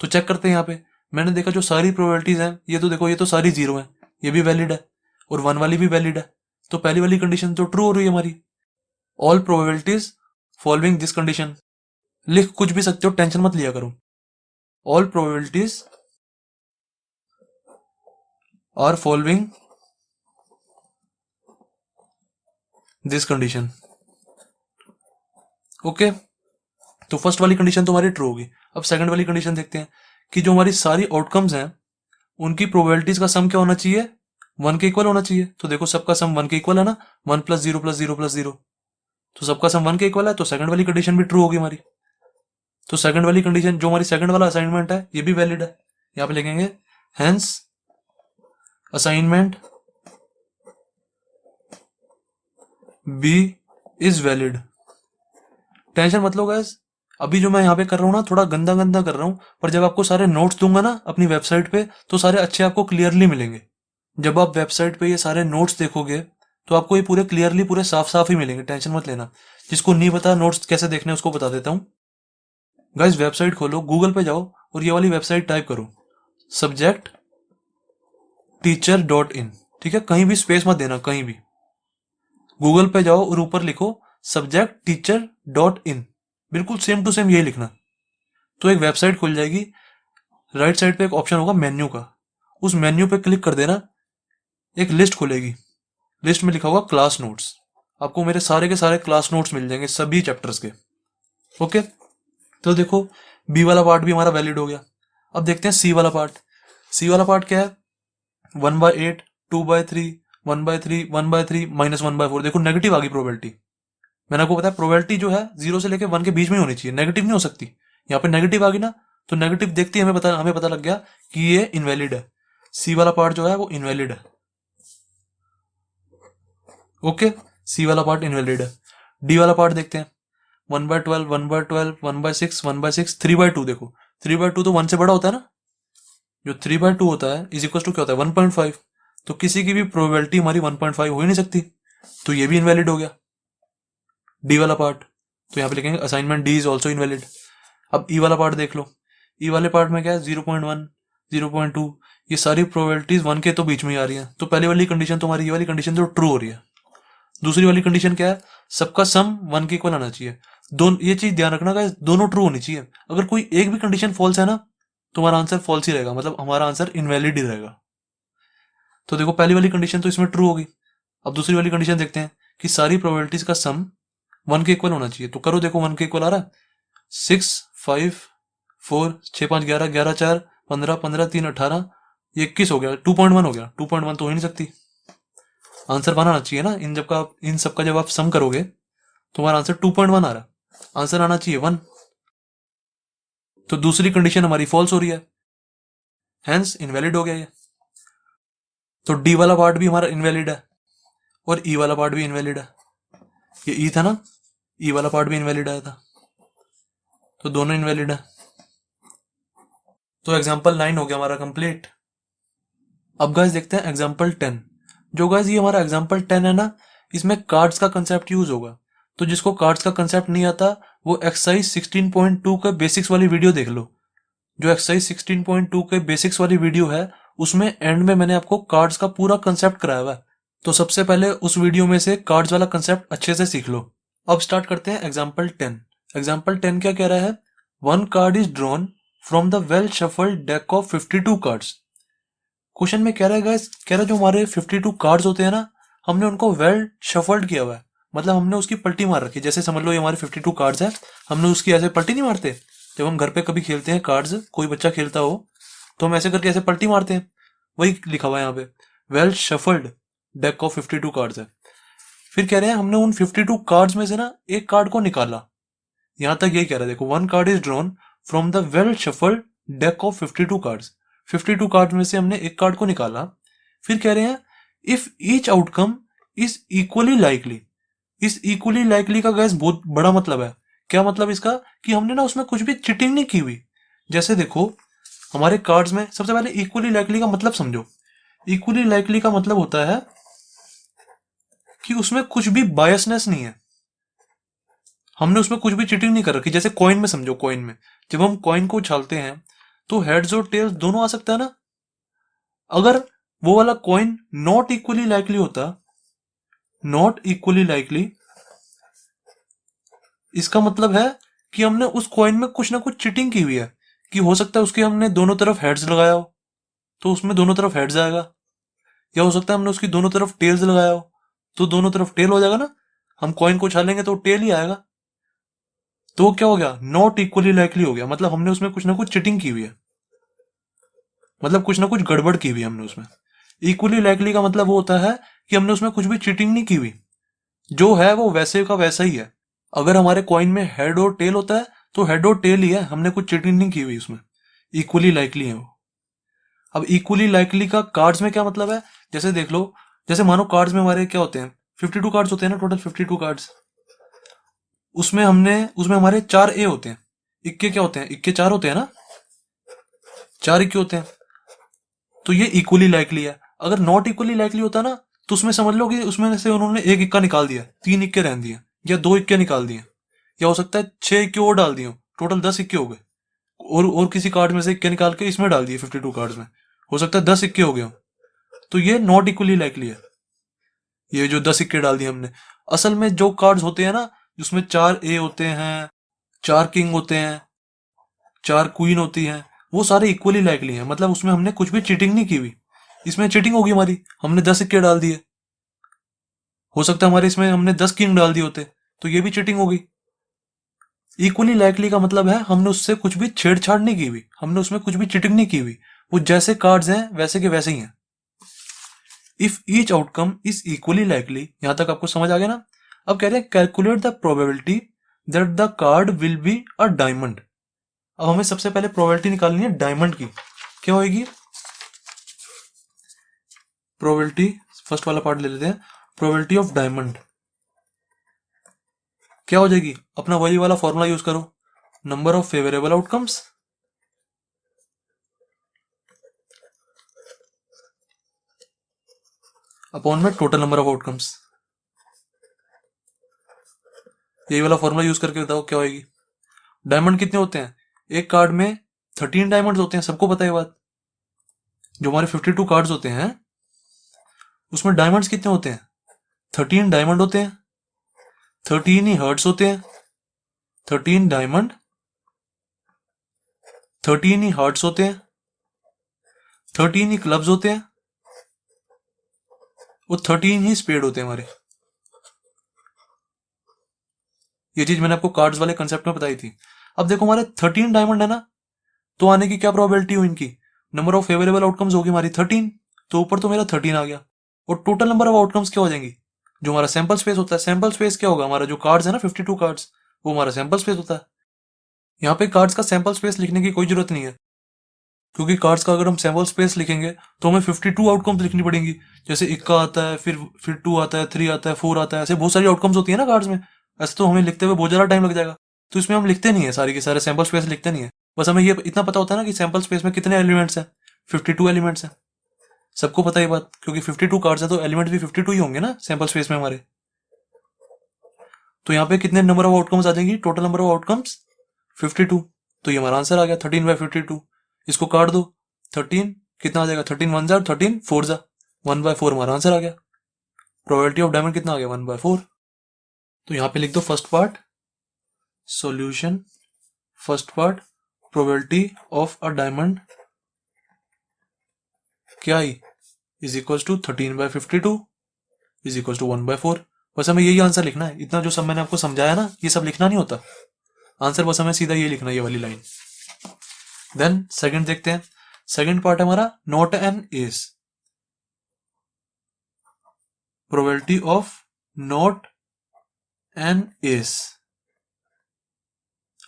तो चेक करते हैं यहाँ पे। मैंने देखा जो सारी प्रोबेबिलिटीज हैं ये तो देखो ये तो सारी 0 है, ये भी वैलिड है और 1 वाली भी वैलिड है। तो पहली वाली कंडीशन तो ट्रू हो रही है हमारी। All probabilities following this condition, लिख कुछ भी सकते हो, टेंशन मत लिया करो। All probabilities are following this condition. Okay, तो फर्स्ट वाली कंडीशन तो हमारी ट्रू होगी। अब सेकंड वाली कंडीशन देखते हैं कि जो हमारी सारी आउटकम्स हैं उनकी प्रोबेबिलिटीज का सम क्या होना चाहिए 1 के इक्वल होना चाहिए। तो देखो सबका सम 1 के इक्वल है ना, 1 + 0 + 0 + 0, तो सबका सम 1 के इक्वल है, तो सेकंड वाली कंडीशन भी ट्रू होगी हमारी। तो सेकंड वाली कंडीशन जो हमारी सेकंड वाला असाइनमेंट है ये भी वैलिड है। यहां पे लिखेंगे hence assignment B is valid. Tension मत लो गाइस, अभी जो मैं यहाँ पे कर रहा हूँ ना थोड़ा गंदा गंदा कर रहा हूँ, पर जब आपको सारे नोट्स दूंगा ना अपनी वेबसाइट पे तो सारे अच्छे आपको क्लियरली मिलेंगे। जब आप वेबसाइट पे ये सारे नोट्स देखोगे तो आपको ये पूरे क्लियरली पूरे साफ साफ ही मिलेंगे, टेंशन मत लेना। जिसको नहीं पता नोट्स कैसे देखने उसको बता देता हूँ। गाइस वेबसाइट खोलो, गूगल पे जाओ और ये वाली वेबसाइट टाइप करो subjectteacher.in। ठीक है, कहीं भी स्पेस मत देना, कहीं भी गूगल पे जाओ और ऊपर लिखो subjectteacher.in, बिल्कुल सेम टू सेम यही लिखना। तो एक वेबसाइट खुल जाएगी, राइट साइड पे एक ऑप्शन होगा मेन्यू का, उस मेन्यू पे क्लिक कर देना, एक लिस्ट खुलेगी, लिस्ट में लिखा होगा क्लास नोट्स। आपको मेरे सारे के सारे क्लास नोट्स मिल जाएंगे सभी चैप्टर्स के। ओके, तो देखो बी वाला पार्ट भी हमारा वैलिड हो गया। अब देखते हैं सी वाला पार्ट। सी वाला पार्ट क्या है, 1/8, 2/3, 1/3, 1/3, -1/4। देखो नेगेटिव आ गई प्रोबेबिलिटी। मैंने आपको बताया प्रोबेबिलिटी जो है 0 से लेके 1 के बीच में होनी चाहिए, नेगेटिव नहीं हो सकती। यहाँ पे नेगेटिव आ गई ना, तो नेगेटिव देखते ही हमें पता लग गया कि ये इनवैलिड है। सी वाला पार्ट जो है वो इनवैलिड है। ओके, सी वाला पार्ट इनवैलिड है। डी वाला पार्ट देखते हैं, 1/12, 1/12, 1/6, 1/6, 3/2। देखो 3/2 तो 1 से बड़ा होता है ना, जो 3/2 होता है इज इक्वल टू क्या होता है, 1.5। तो किसी की भी प्रोबेबिलिटी हमारी 1.5 हो ही नहीं सकती, तो ये भी इनवैलिड हो गया डी वाला पार्ट। तो यहाँ पे लिखेंगे assignment D is also invalid. अब ई वाला पार्ट देख लो। ई वाले पार्ट में क्या है, 0.1, 0.2, ये सारी प्रोबेबिलिटीज 1 के तो बीच में ही आ रही है। तो पहले वाली कंडीशन तो हमारी ये वाली कंडीशन तो ट्रू हो रही है। दूसरी वाली कंडीशन क्या है, सबका सम 1 के इक्वल आना चाहिए। दोनों, ये चीज ध्यान रखना गाइस, दोनों ट्रू होनी चाहिए। अगर कोई एक भी कंडीशन फॉल्स है ना, तो हमारा आंसर फॉल्स ही रहेगा, मतलब हमारा आंसर इनवैलिड ही रहेगा। तो देखो पहली वाली कंडीशन तो इसमें ट्रू होगी। अब दूसरी वाली कंडीशन देखते हैं कि सारी प्रोबेबिलिटीज का सम 1 के इक्वल होना चाहिए। तो करो, देखो 1 के इक्वल आ रहा है, 6, 5, 4, 6, 5, 11, 11, 4, 15, 15, 3, 18, ये 21 हो गया, 2.1 हो गया। 2.1 तो हो ही नहीं सकती, आंसर 1 आना चाहिए ना। इन सबका जब आप सम करोगे तो हमारा आंसर 2.1 आ रहा है, आंसर आना चाहिए 1। तो दूसरी कंडीशन हमारी फॉल्स हो रही है, हेंस इनवैलिड हो गया ये। तो डी वाला पार्ट भी हमारा इनवैलिड है और ई वाला पार्ट भी इनवैलिड है। ये ई था ना, ई वाला पार्ट भी इनवैलिड आया था, तो दोनों इनवैलिड है। तो एग्जाम्पल 9 हो गया हमारा कंप्लीट। अब गाइस देखते हैं एग्जाम्पल 10। जो गाइस ये हमारा एग्जाम्पल 10 है ना, इसमें कार्ड्स का कंसेप्ट यूज होगा। तो जिसको कार्ड्स का कंसेप्ट नहीं आता वो एक्सरसाइज 16.2 के बेसिक्स वाली वीडियो देख लो। जो एक्सरसाइज 16.2 के बेसिक्स वाली वीडियो है उसमें एंड में मैंने आपको कार्ड्स का पूरा कंसेप्ट कराया हुआ है। तो सबसे पहले उस वीडियो में से कार्ड्स वाला कंसेप्ट अच्छे से सीख लो। अब स्टार्ट करते हैं एग्जाम्पल 10। एग्जाम्पल 10 क्या कह रहा है, 1 card is drawn from the well shuffled deck of 52 cards. Question में कह रहा है गाइस, कह रहा है जो हमारे 52 कार्ड्स होते हैं ना, हमने उनको वेल शफल्ड किया हुआ है, मतलब हमने उसकी पलटी मार रखी है। जैसे समझ लो ये हमारे 52 कार्ड्स है, हमने उसकी ऐसे पलटी नहीं मारते। जब हम घर पे कभी खेलते हैं कार्ड्स, कोई बच्चा खेलता हो तो हम ऐसे करके ऐसे पलटी मारते हैं, वही लिखा हुआ है यहाँ पे, well shuffled deck of 52 cards है। फिर कह रहे हैं हमने उन 52 कार्ड्स में से ना एक कार्ड को निकाला। यहां तक यही कह रहा है, देखो 1 card is drawn from the well shuffled deck of 52 cards. 52 card में से हमने एक कार्ड को निकाला। फिर कह रहे हैं if each outcome is equally likely. इस इक्वली लाइकली का गैस बहुत बड़ा मतलब है। क्या मतलब इसका, कि हमने ना उसमें कुछ भी चिटिंग नहीं की हुई। जैसे देखो हमारे कार्ड्स में, सबसे पहले इक्वली लाइकली का मतलब समझो। इक्वली लाइकली का मतलब होता है कि उसमें कुछ भी बायसनेस नहीं है, हमने उसमें कुछ भी चीटिंग नहीं कर रखी। जैसे कॉइन में समझो, कॉइन में जब हम कॉइन को उछालते हैं तो हेड्स और टेल्स दोनों आ सकता है ना। अगर वो वाला कॉइन नॉट इक्वली लाइकली होता, नॉट इक्वली लाइकली, इसका मतलब है कि हमने उस कॉइन में कुछ ना कुछ चीटिंग की हुई है। कि हो सकता है उसके हमने दोनों तरफ हेड्स लगाया हो तो उसमें दोनों तरफ हेड्स आएगा, या हो सकता है हमने उसकी दोनों तरफ टेल्स लगाया हो तो दोनों तरफ टेल हो जाएगा ना। हम कॉइन को उछालेंगे तो टेल ही आएगा। तो वो क्या हो गया, नॉट इक्वली लाइकली हो गया, मतलब हमने उसमें कुछ ना कुछ चिटिंग की हुई है, मतलब कुछ ना कुछ गड़बड़ की हुई है हमने उसमें। इक्वली लाइकली का मतलब वो होता है कि हमने उसमें कुछ भी चीटिंग नहीं की हुई, जो है वो वैसे का वैसा ही है। अगर हमारे कॉइन में हेड और टेल होता है तो हेड और टेल ही है, हमने कुछ चीटिंग नहीं की हुई उसमें, इक्वली लाइकली है वो। अब इक्वली लाइकली का कार्ड्स में क्या मतलब है, जैसे देख लो, जैसे मानो कार्ड्स में हमारे क्या होते हैं, 52 कार्ड्स होते हैं ना, टोटल 52 कार्ड्स। उसमें हमारे 4 ए होते हैं। इक्के क्या होते हैं, इक्के 4 होते हैं ना, 4 इक्के होते हैं। तो ये इक्वली लाइकली है। अगर नॉट इक्वली लाइकली होता ना, तो उसमें समझ लो कि उसमें से उन्होंने एक इक्का निकाल दिया, 3 इक्के रहने दिए, या 2 इक्के निकाल दिए, या हो सकता है 6 इक्के और डाल दिए, टोटल 10 इक्के हो गए। और किसी कार्ड में से इक्के निकाल के इसमें डाल दिए 52 कार्ड्स में, हो सकता है 10 इक्के हो गए। तो ये नॉट इक्वली लाइकली है, ये जो 10 सिक्के डाल दिए हमने। असल में जो कार्ड्स होते हैं ना, जिसमें 4 ए होते हैं, 4 किंग होते हैं, 4 क्वीन होती हैं, वो सारे इक्वली लाइकली हैं, मतलब उसमें हमने कुछ भी चीटिंग नहीं की हुई। इसमें चीटिंग होगी हमारी, हमने 10 सिक्के डाल दिए, हो सकता है हमारे इसमें हमने 10 किंग डाल दिए होते, तो ये भी चीटिंग होगी। इक्वली लाइकली का मतलब है हमने उससे कुछ भी छेड़छाड़ नहीं की हुई, हमने उसमें कुछ भी चिटिंग नहीं की हुई, वो जैसे कार्ड्स हैं वैसे के वैसे ही हैं। If each outcome is equally likely, यहां तक आपको समझ आ गया ना। अब कह रहे हैं calculate the probability that the card will be a diamond. अब हमें सबसे पहले प्रोबेबिलिटी निकालनी है डायमंड की। क्या होगी प्रोबेबिलिटी, फर्स्ट वाला पार्ट ले लेते हैं, प्रोबेबिलिटी ऑफ डायमंड क्या हो जाएगी, अपना वही वाला फॉर्मूला यूज करो, number of favourable outcomes upon में टोटल नंबर ऑफ आउटकम्स। यही वाला फॉर्मूला यूज करके बताओ क्या होगी। डायमंड कितने होते हैं, एक कार्ड में 13 डायमंड होते हैं, सबको पता है बात। जो हमारे 52 कार्ड्स होते हैं उसमें डायमंड्स कितने होते हैं, 13 डायमंड होते हैं, 13 ही हर्ट्स होते हैं, 13 डायमंड, 13 ही हार्ट्स होते हैं, 13 ही क्लब्स होते हैं, और 13 ही स्पेड होते हैं हमारे। ये चीज मैंने आपको कार्ड्स वाले कंसेप्ट में बताई थी। अब देखो हमारे 13 डायमंड है ना, तो आने की क्या प्रोबेबिलिटी हुई इनकी, नंबर ऑफ फेवरेबल आउटकम्स होगी हमारी 13, तो ऊपर तो मेरा 13 आ गया। और टोटल नंबर ऑफ आउटकम्स क्या हो जाएंगी, जो हमारा सैंपल स्पेस होता है, सैंपल स्पेस क्या होगा, हमारा जो कार्ड्स है ना 52 कार्ड्स, वो हमारा सैंपल स्पेस होता है। यहाँ पे कार्ड्स का सैंपल स्पेस लिखने की कोई जरूरत नहीं है, क्योंकि कार्ड्स का अगर हम सैंपल स्पेस लिखेंगे तो हमें 52 आउटकम्स लिखनी पड़ेंगी। जैसे इक्का आता है, फिर 2 आता है, 3 आता है, 4 आता है, ऐसे बहुत सारी आउटकम्स होती है ना कार्ड्स में। ऐसे तो हमें लिखते हुए बहुत ज्यादा टाइम लग जाएगा, तो इसमें हम लिखते नहीं है सारी के सारे सैंपल स्पेस लिखते नहीं है। बस हमें ये इतना पता होता है ना कि सैंपल स्पेस में कितने एलिमेंट्स हैं, 52 एलिमेंट्स हैं। सबको पता है ये बात, क्योंकि 52 कार्ड्स हैं तो एलिमेंट भी 52 ही होंगे ना सैंपल स्पेस में हमारे। तो यहाँ पे कितने नंबर ऑफ आउटकम्स आ जाएंगी, टोटल नंबर ऑफ आउटकम्स 52। तो ये हमारा आंसर आ गया 13/52। इसको काट दो, 13 कितना आ जाएगा, 13 1 जा, 13 4 जा, 1/4 हमारा आंसर आ गया। प्रोबेबिलिटी ऑफ डायमंड कितना आ गया, 1/4। तो यहाँ पे लिख दो first part solution, first part probability of a diamond क्या आई is equal to 13/52 is equal to 1/4। बस हमें यही आंसर लिखना है, इतना जो सब मैंने आपको समझाया ना ये सब लिखना नहीं होता आंसर, बस हमें सीधा ये लिखना है, ये वाली लाइन। देन सेकंड देखते हैं, सेकंड पार्ट हमारा not an S, probability of not an S.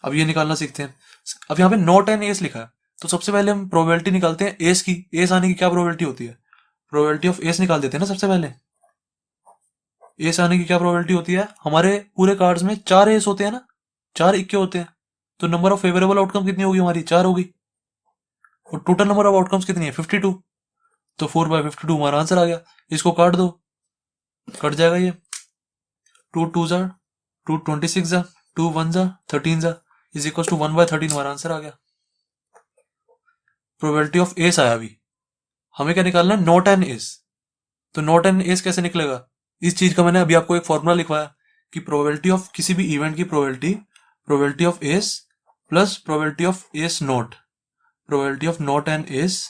अब ये निकालना सीखते हैं। अब यहाँ पे नॉट एन एस लिखा है, तो सबसे पहले हम प्रोबेबिलिटी निकालते हैं एस की। एस आने की क्या प्रोबेबिलिटी होती है, प्रोबेबिलिटी ऑफ एस निकाल देते हैं ना सबसे पहले। एस आने की क्या प्रोबेबिलिटी होती है, हमारे पूरे कार्ड्स में 4 एस होते हैं ना, 4 इक्के होते हैं, तो नंबर ऑफ फेवरेबल आउटकम कितनी होगी हमारी, 4 होगी। और टोटल नंबर ऑफ आउटकम्स कितनी है, 52। तो 4/52 हमारा आंसर आ गया। इसको काट दो, कट जाएगा ये, 2 2 जा 2 26 जा, 2 1 जा 13 जा, इज इक्वल टू 1/13 हमारा आंसर आ गया। प्रोबेबिलिटी ऑफ एस आया। अभी हमें क्या निकालना है, नॉट एन एस। तो नॉट एन एस कैसे निकलेगा, इस चीज का मैंने अभी आपको एक फॉर्मूला लिखवाया कि प्रोबेबिलिटी ऑफ किसी भी इवेंट की प्रोबेबिलिटी, probability of S plus probability of S not, probability of not an S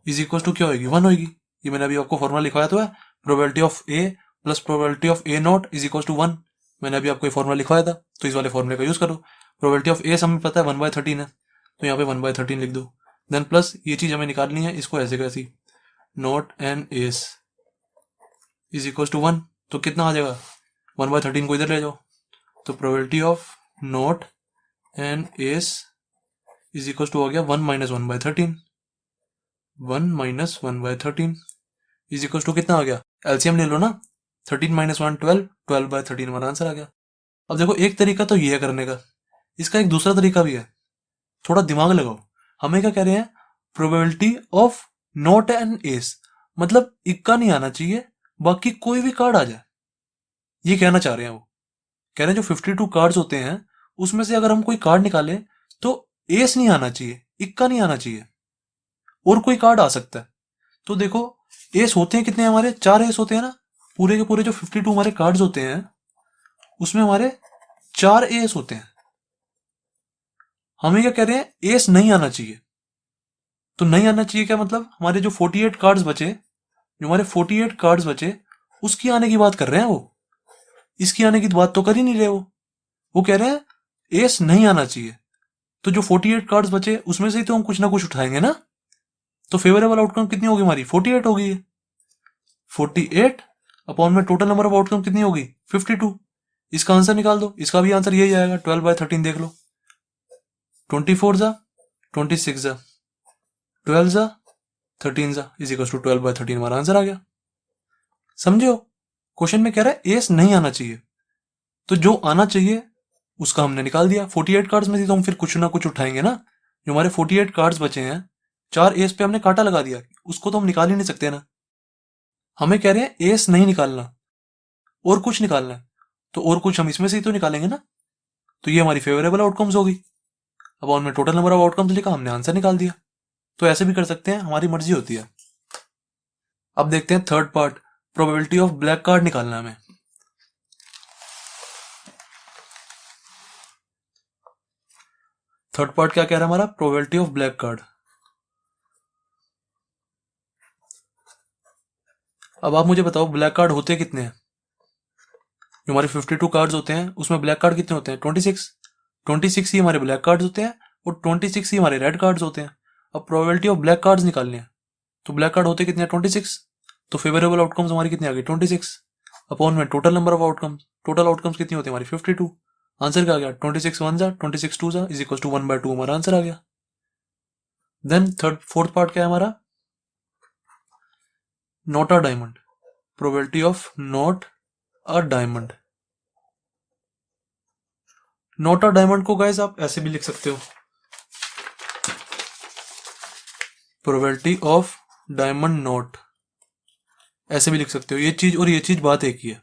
is equal to क्या होगी, 1 होगी। ये मैंने अभी आपको फॉर्मूला लिखवाया तो है, probability of A plus probability of A not is equal to 1। मैंने अभी आपको फॉर्मूला लिखवाया था, तो इस वाले फॉर्मूले का यूज करो। प्रोबेबिलिटी ऑफ एस हमें पता है 1/13 है, तो यहाँ पे 1/13 लिख दो। देन प्लस ये चीज हमें निकालनी है, इसको ऐसे कैसी, not an S is equal to 1। तो कितना आ जाएगा, 1/13 को इधर ले जाओ, तो probability of not an S is equal to हो गया 1 - 1/13, 1 - 1/13 इज इक्वल टू कितना आ गया, एलसीएम ले लो ना, 13 - 1 12, 12/13 हमारा आंसर आ गया। अब देखो एक तरीका तो ये है करने का, इसका एक दूसरा तरीका भी है, थोड़ा दिमाग लगाओ। हमें क्या कह रहे हैं, probability of not an S, मतलब इक्का नहीं आना चाहिए, बाकी कोई भी कार्ड आ जाए, ये कहना चाह रहे हैं वो। कह रहे हैं जो 52 कार्ड्स होते हैं उसमें से अगर हम कोई कार्ड निकालें तो एस नहीं आना चाहिए, इक्का नहीं आना चाहिए, और कोई कार्ड आ सकता है। तो देखो एस होते हैं कितने, हमारे 4 एस होते हैं ना, पूरे के पूरे जो 52 हमारे कार्ड्स होते हैं उसमें हमारे 4 एस होते हैं। हमें क्या कह रहे हैं, एस नहीं आना चाहिए। तो नहीं आना चाहिए क्या मतलब, हमारे जो 48 कार्ड्स बचे, जो हमारे 48 कार्ड्स बचे उसकी आने की बात कर रहे हैं वो, इसकी आने की बात तो कर ही नहीं रहे वो वो कह रहे हैं एस नहीं आना चाहिए, तो जो 48 कार्ड्स बचे उसमें से ही तो हम कुछ ना कुछ उठाएंगे ना, तो फेवरेबल आउटकम कितनी होगी हमारी 48 होगी। 48 अपॉन में टोटल नंबर ऑफ आउटकम कितनी होगी 52। इसका आंसर निकाल दो, इसका भी आंसर यही आएगा 12/13 देख लो, 24 जा 26 जा 12 जा 13 जा इज इक्वल टू 12/13 हमारा आंसर आ गया। समझे हो, क्वेश्चन में कह रहा है एस नहीं आना चाहिए, तो जो आना चाहिए उसका हमने निकाल दिया। 48 कार्ड्स में थी तो हम फिर कुछ ना कुछ उठाएंगे ना, जो हमारे 48 कार्ड्स बचे हैं 4 एस पे हमने कांटा लगा दिया, उसको तो हम निकाल ही नहीं सकते ना। हमें कह रहे हैं एस नहीं निकालना और कुछ निकालना है, तो और कुछ हम इसमें से ही तो निकालेंगे ना, तो ये हमारी फेवरेबल आउटकम्स होगी। अब उनमें टोटल नंबर ऑफ आउटकम्स लिखा, हमने आंसर निकाल दिया। तो ऐसे भी कर सकते हैं, हमारी मर्जी होती है। अब देखते हैं third part, probability of black card निकालना है हमें। थर्ड पार्ट क्या कह रहा है हमारा, प्रोबेबिलिटी ऑफ ब्लैक कार्ड। अब आप मुझे बताओ ब्लैक कार्ड होते कितने हैं। जो हमारे 52 कार्ड्स होते हैं उसमें ब्लैक कार्ड कितने होते हैं 26 ही हमारे ब्लैक कार्ड्स होते हैं और 26 ही हमारे रेड कार्ड्स होते हैं। अब प्रोबेबिलिटी ऑफ ब्लैक कार्ड्स निकालने हैं, तो ब्लैक कार्ड होते कितने हैं 26, तो फेवरेबल आउटकम्स हमारी कितनी आ गई 26 अपॉन में total number of outcomes, total outcomes कितनी होती है हमारी 52। आंसर क्या आ गया 26 1 जा 26 2 जा इज इक्वल टू 1/2 हमारा आंसर आ गया। देन फोर्थ पार्ट क्या है हमारा, not a diamond, probability of not a diamond. Not a diamond को गाइस आप ऐसे भी लिख सकते हो, प्रोबेबिलिटी ऑफ डायमंड नॉट, ऐसे भी लिख सकते हो। ये चीज और ये चीज बात एक ही है,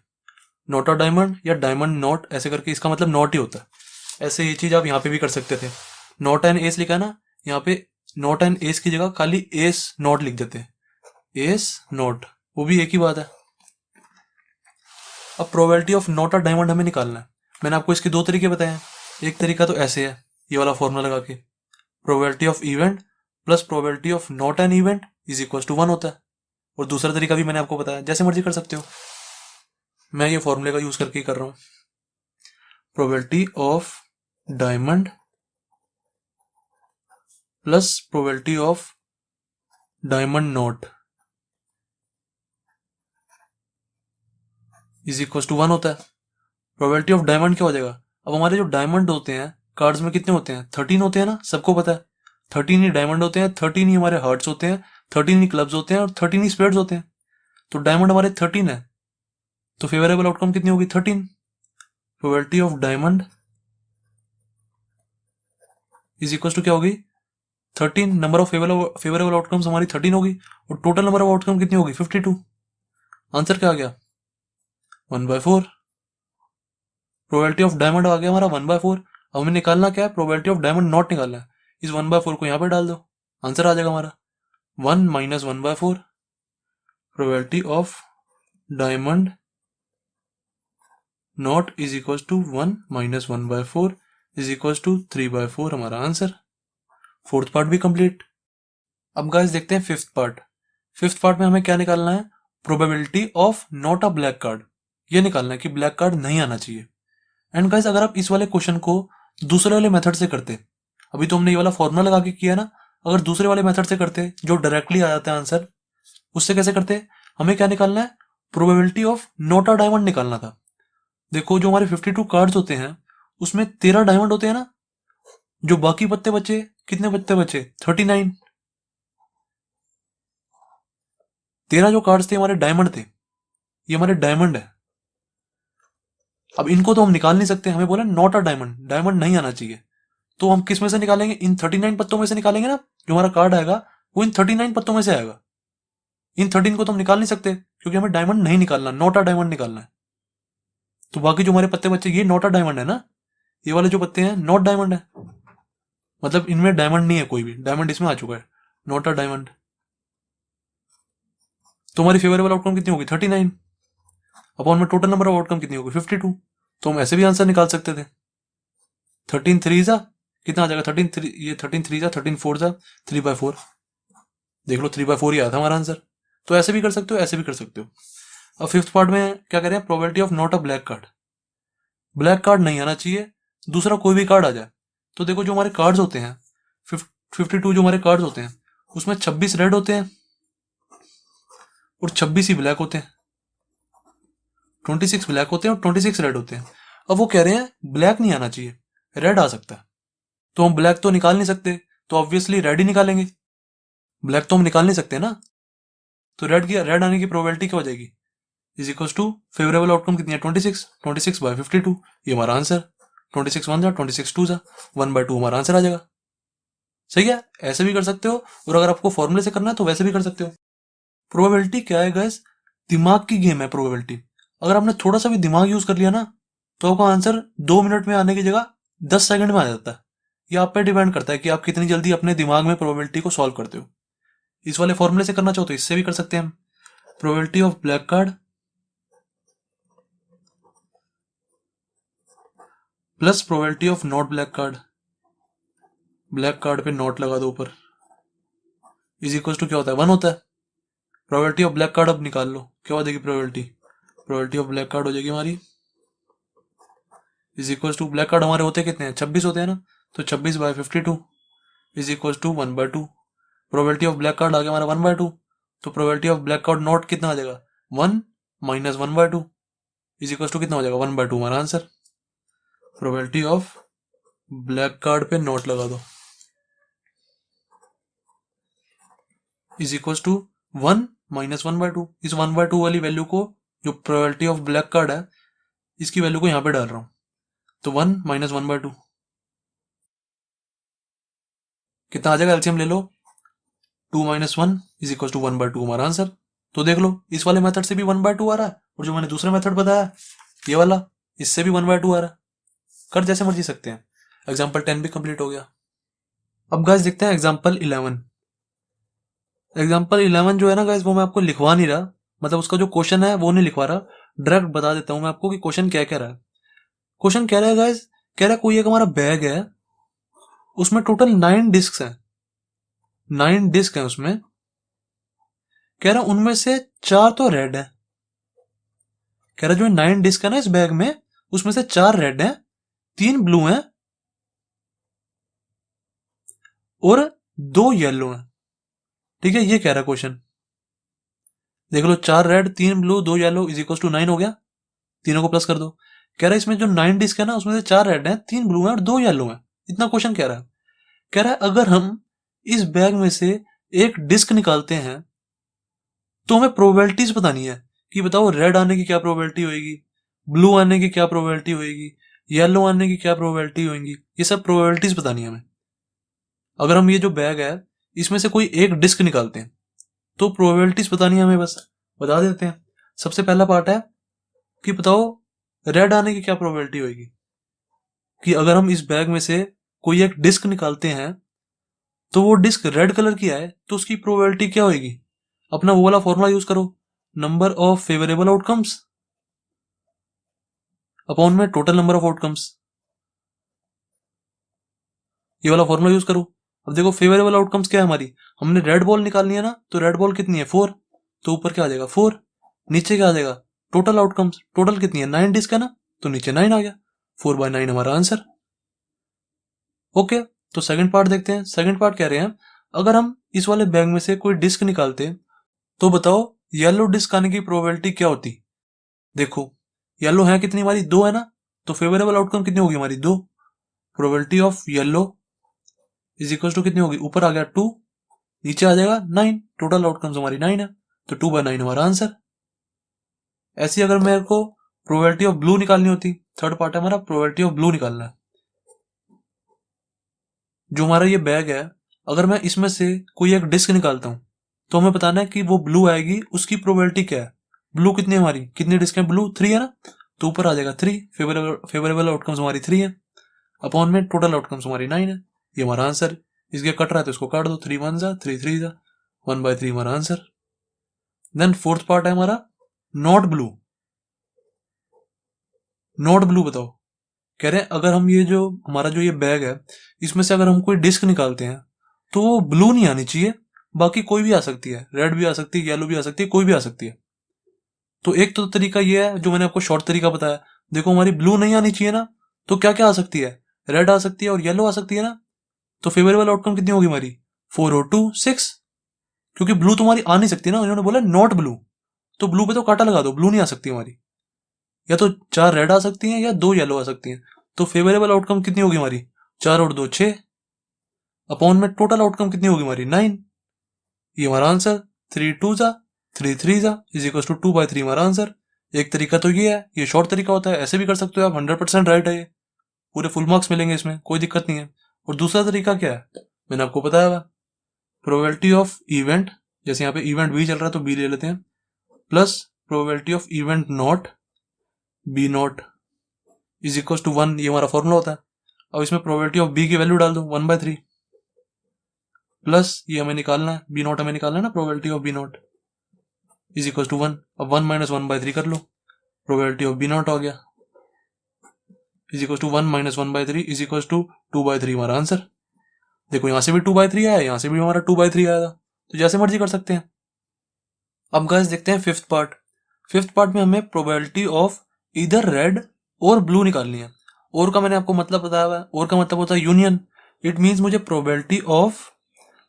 नॉट अ डायमंड या डायमंड नॉट ऐसे करके इसका मतलब नॉट ही होता है। ऐसे ये चीज आप यहाँ पे भी कर सकते थे, नॉट एंड एस लिखा है ना, यहाँ पे नॉट एंड एस की जगह खाली एस नॉट लिख देते हैं, एस नॉट, वो भी एक ही बात है। अब probability of not a diamond हमें निकालना है। मैंने आपको इसके दो तरीके बताए हैं, एक तरीका तो ऐसे है, ये वाला फॉर्मूला लगा के, probability of event plus probability of not an event is equal to 1 होता है, और दूसरा तरीका भी मैंने आपको बताया, जैसे मर्जी कर सकते हो। मैं ये फॉर्मूले का यूज करके ही कर रहा हूं, probability of diamond plus probability of diamond not is equal to 1 होता है। प्रोबेबिलिटी ऑफ डायमंड क्या हो जाएगा, अब हमारे जो डायमंड होते हैं कार्ड्स में कितने होते हैं 13 होते हैं ना, सबको पता है 13 ही डायमंड होते हैं, 13 ही हमारे हार्ट्स होते हैं, 13 ही क्लब्स होते हैं और 13 ही स्पेड्स होते हैं। तो डायमंड हमारे 13 है, तो फेवरेबल आउटकम कितनी होगी 13। Probability of diamond is equal to क्या होगी 13, नंबर ऑफ फेवरेबल आउटकम्स हमारी 13 होगी और टोटल नंबर ऑफ आउटकम कितनी होगी 52। आंसर क्या आ गया 1/4। प्रोबेबिलिटी ऑफ डायमंड आ गया हमारा 1/4। अब हमें निकालना क्या है, प्रोबेबिलिटी ऑफ डायमंड नॉट निकालना है। इस 1/4 को यहाँ पे डाल दो, आंसर आ जाएगा हमारा 1 - 1/4। Probability of diamond not is equal to 1 - 1/4 is equal to 3/4 हमारा आंसर। फोर्थ पार्ट भी कंप्लीट। अब गाइस देखते हैं फिफ्थ पार्ट। फिफ्थ पार्ट में हमें क्या निकालना है, probability of not a black card, ये निकालना है कि ब्लैक कार्ड नहीं आना चाहिए। एंड गाइस अगर आप इस वाले क्वेश्चन को दूसरे वाले मेथड से करते, अभी तो हमने ये वाला फॉर्मूला लगा के किया ना, अगर दूसरे वाले मेथड से करते जो डायरेक्टली आ जाता है आंसर, उससे कैसे करते, हमें क्या निकालना है, probability of not a diamond निकालना था। देखो जो हमारे 52 कार्ड्स होते हैं उसमें 13 डायमंड होते हैं ना, जो बाकी पत्ते बचे, कितने पत्ते बचे 39, 13 जो कार्ड्स थे हमारे डायमंड थे, ये हमारे डायमंड है। अब इनको तो हम निकाल नहीं सकते, हमें बोला नॉट अ डायमंड, डायमंड नहीं आना चाहिए, तो हम किस में से निकालेंगे, इन 39 पत्तों में से निकालेंगे ना, जो हमारा कार्ड आएगा वो इन 39 पत्तों में से आएगा। इन 13 को तो हम निकाल नहीं सकते क्योंकि हमें डायमंड नहीं निकालना, नॉट अ डायमंड निकालना है। तो बाकी जो हमारे पत्ते बच्चे, ये नॉट अ डायमंड है ना, ये वाले जो पत्ते हैं नॉट डायमंड है, मतलब इनमें डायमंड नहीं है कोई भी, डायमंड इसमें आ चुका है, नॉट अ डायमंड। तो हमारी फेवरेबल आउटकम कितनी होगी 39 अपॉन में टोटल नंबर ऑफ आउटकम कितनी होगी 52। तो हम ऐसे भी आंसर निकाल सकते थे, 13 3 जा कितना आ जाएगा 13 3, ये 13 3 जा 13 4 जा 3/4, देख लो 3/4 ही आया था हमारा आंसर। तो ऐसे भी कर सकते हो, ऐसे भी कर सकते हो। अब फिफ्थ पार्ट में क्या करें, probability of not a black card, black card नहीं आना चाहिए, दूसरा कोई भी कार्ड आ जाए। तो देखो जो हमारे कार्ड्स होते हैं 52 जो हमारे कार्ड्स होते हैं उसमें 26 रेड होते हैं और 26 ही ब्लैक होते हैं। 26 ब्लैक होते हैं और 26 रेड होते हैं। अब वो कह रहे हैं ब्लैक नहीं आना चाहिए, रेड आ सकता है। तो हम ब्लैक तो निकाल नहीं सकते, तो ऑब्वियसली रेड ही निकालेंगे। ब्लैक तो हम निकाल नहीं सकते ना, तो रेड आने की प्रोबेबिलिटी क्या हो जाएगी, is equal to favourable outcome कितनी है 26 बाय 52, ये हमारा आंसर। 26 1 जा 26 2 जा 1/2 हमारा आंसर आ जाएगा। सही है, ऐसे भी कर सकते हो और अगर आपको फॉर्मूले से करना है तो वैसे भी कर सकते हो। प्रोबेबिलिटी क्या है गाइस, दिमाग की गेम है प्रोबेबिलिटी। अगर आपने थोड़ा सा भी दिमाग यूज कर लिया ना तो आपका आंसर 2 मिनट में आने की जगह 10 सेकंड में आ जाता है। ये आप पे डिपेंड करता है कि आप कितनी जल्दी अपने दिमाग में प्रोबेबिलिटी को सॉल्व करते हो। इस वाले फॉर्मूले से करना चाहो तो इससे भी कर सकते हैं हम। Probability of black card plus probability of not black card, black card पे नॉट लगा दो ऊपर, इज इक्वल टू क्या होता है 1 होता है। प्रोबेबिलिटी ऑफ ब्लैक कार्ड अब निकाल लो, क्या हो जाएगी प्रोबेबिलिटी ऑफ ब्लैक कार्ड हो जाएगी हमारी is equal to, black card हमारे होते कितने हैं 26 होते हैं ना, तो 26 by 52 is equal to 1/2। Probability of black card आ गया हमारा 1/2, तो probability of black card not कितना आ जाएगा 1 माइनस 1/2 इज इक्वल टू कितना हो जाएगा 1/2 हमारा answer. Probability of black card पे नोट लगा दो इज इक्वल टू 1 माइनस 1/2। इस 1/2 वाली वैल्यू को, जो प्रोबेबिलिटी ऑफ ब्लैक कार्ड है, इसकी वैल्यू को यहां पे डाल रहा हूं, तो 1 माइनस 1/2 कितना आ जाएगा, एलसीएम ले लो 2 माइनस 1 इज इक्वल टू 1/2 हमारा आंसर। तो देख लो इस वाले मेथड से भी 1/2 आ रहा है और जो मैंने दूसरा मेथड बताया ये वाला, इससे भी 1/2 आ रहा है। कर जैसे मर्जी सकते हैं। एग्जाम्पल 10 भी कंप्लीट हो गया। अब गाइस देखते हैं एग्जाम्पल 11। एग्जाम्पल 11 जो है ना गाइस वो मैं आपको लिखवा नहीं रहा, मतलब उसका जो क्वेश्चन है वो नहीं लिखवा रहा, डायरेक्ट बता देता हूं मैं आपको कि क्वेश्चन क्या कह रहा है। क्वेश्चन कह रहा है गाइस, कह रहा है कोई एक हमारा बैग है, उसमें टोटल 9 डिस्क हैं, 9 डिस्क हैं उसमें। कह रहा उनमें से 4 तो रेड है। कह रहा जो 9 डिस्क है ना इस बैग में, उसमें से 4 रेड है, 3 ब्लू हैं और 2 येलो हैं। ठीक है, ये कह रहा है क्वेश्चन। देख लो 4 red 3 blue 2 yellow is equal to 9 हो गया, तीनों को प्लस कर दो। कह रहा है इसमें जो 9 डिस्क है ना उसमें से 4 रेड हैं, 3 ब्लू हैं और 2 येलो हैं। इतना क्वेश्चन कह रहा है। कह रहा है अगर हम इस बैग में से एक डिस्क निकालते हैं तो हमें प्रोबेबिलिटीज बतानी है कि बताओ रेड आने की क्या प्रोबेबिलिटी होगी, ब्लू आने की क्या प्रोबेबिलिटी होगी, येलो आने की क्या प्रोबेबिलिटी होगी। ये सब प्रोबेबिलिटीज बतानी है हमें। अगर हम ये जो बैग है इसमें से कोई एक डिस्क निकालते हैं तो प्रोबेबिलिटीज बतानी है हमें, बस बता देते हैं। सबसे पहला पार्ट है कि बताओ रेड आने की क्या प्रोबेबिलिटी होगी, कि अगर हम इस बैग में से कोई एक डिस्क निकालते हैं तो वो डिस्क रेड कलर की आए तो उसकी प्रोबेबिलिटी क्या होगी। अपना वो वाला फॉर्मूला यूज करो, number of favourable outcomes upon में टोटल नंबर ऑफ आउटकम्स, ये वाला फॉर्मूला यूज करो। अब देखो फेवरेबल आउटकम्स क्या है हमारी, हमने रेड बॉल निकालनी है ना, तो रेड बॉल कितनी है 4, तो ऊपर क्या आ जाएगा 4, नीचे क्या आ जाएगा टोटल आउटकम्स, टोटल कितनी है 9 डिस्क है ना, तो नीचे 9 आ गया, 4/9 हमारा आंसर। ओके, तो सेकंड पार्ट देखते हैं। सेकंड पार्ट कह रहे हैं अगर हम इस वाले बैग में से कोई डिस्क निकालते तो बताओ येलो डिस्क आने की प्रोबेबिलिटी क्या होती। देखो येलो है कितनी हमारी 2 है ना, तो फेवरेबल आउटकम कितनी होगी हमारी 2, probability of yellow is equal to कितनी होगी, ऊपर आ गया 2, नीचे आ जाएगा 9, टोटल आउटकम्स हमारी 9 है, तो 2/9 हमारा आंसर। ऐसी अगर मेरे को प्रोबेबिलिटी ऑफ ब्लू निकालनी होती, थर्ड पार्ट है हमारा प्रोबेबिलिटी ऑफ ब्लू निकालना है। जो हमारा ये बैग है अगर मैं इसमें से कोई एक डिस्क निकालता हूं तो हमें बताना है कि वो ब्लू आएगी, उसकी प्रोबेबिलिटी क्या है। ब्लू कितनी है हमारी, कितनी डिस्क है ब्लू 3 है ना, तो ऊपर आ जाएगा 3, फेवरेबल आउटकम्स हमारी 3 है, अपॉन में टोटल आउटकम्स हमारी 9 है, ये हमारा आंसर। इसके कट रहा है तो इसको काट दो, 3 1 जा 3 3 जा 1/3 हमारा आंसर। देन फोर्थ पार्ट है हमारा नॉट ब्लू। नॉट ब्लू बताओ, कह रहे हैं अगर हम ये जो हमारा जो ये बैग है इसमें से अगर हम कोई डिस्क निकालते हैं तो वो ब्लू नहीं आनी चाहिए, बाकी कोई भी आ सकती है, रेड भी आ सकती है, येलो भी आ सकती है, कोई भी आ सकती है। तो एक तो तरीका ये है जो मैंने आपको शॉर्ट तरीका बताया, देखो हमारी ब्लू नहीं आनी चाहिए ना, तो क्या क्या आ सकती है, रेड आ सकती है और येलो आ सकती है ना। तो फेवरेबल आउटकम कितनी होगी हमारी, 4 और 2 6, क्योंकि ब्लू तुम्हारी आ नहीं सकती ना, उन्होंने बोला नॉट ब्लू, तो ब्लू पे तो काटा लगा दो, ब्लू नहीं आ सकती हमारी। या तो 4 रेड आ सकती हैं या 2 येलो आ सकती हैं। तो फेवरेबल आउटकम कितनी होगी हमारी, 4 और 2 6, अपॉन में टोटल आउटकम कितनी होगी हमारी 9। ये हमारा आंसर, 3 2 जा 3 3 जा इज इक्वल टू 2/3 हमारा आंसर। एक तरीका तो ये है, ये शॉर्ट तरीका होता है, ऐसे भी कर सकते हो आप, 100% राइट है ये, पूरे फुल मार्क्स मिलेंगे इसमें, कोई दिक्कत नहीं है। और दूसरा तरीका क्या है, मैंने आपको बताया हुआ, प्रोबेबिलिटी ऑफ इवेंट, जैसे यहाँ पे इवेंट बी चल रहा है तो बी ले लेते हैं, plus probability of event not B not is equal to 1, ये हमारा फॉर्मूला होता है। अब इसमें प्रोबेबिलिटी ऑफ बी की वैल्यू डाल दो 1/3, प्लस ये हमें निकालना है, बी नॉट हमें निकालना है ना, probability of B not is equal to 1। अब 1 - 1/3 कर लो, प्रोबेबिलिटी ऑफ बी नॉट आ गया is equal to 1 - 1/3 is equal to 2/3 हमारा आंसर। देखो यहाँ से भी 2/3 आया, यहाँ से भी हमारा 2/3 आया था, तो जैसे मर्जी कर सकते हैं। अब गाइस देखते हैं फिफ्थ पार्ट। फिफ्थ पार्ट में हमें प्रोबेबिलिटी ऑफ इधर रेड और ब्लू निकालनी है। और का मैंने आपको मतलब बताया हुआ है, और का मतलब होता है यूनियन। इट मीन्स मुझे probability of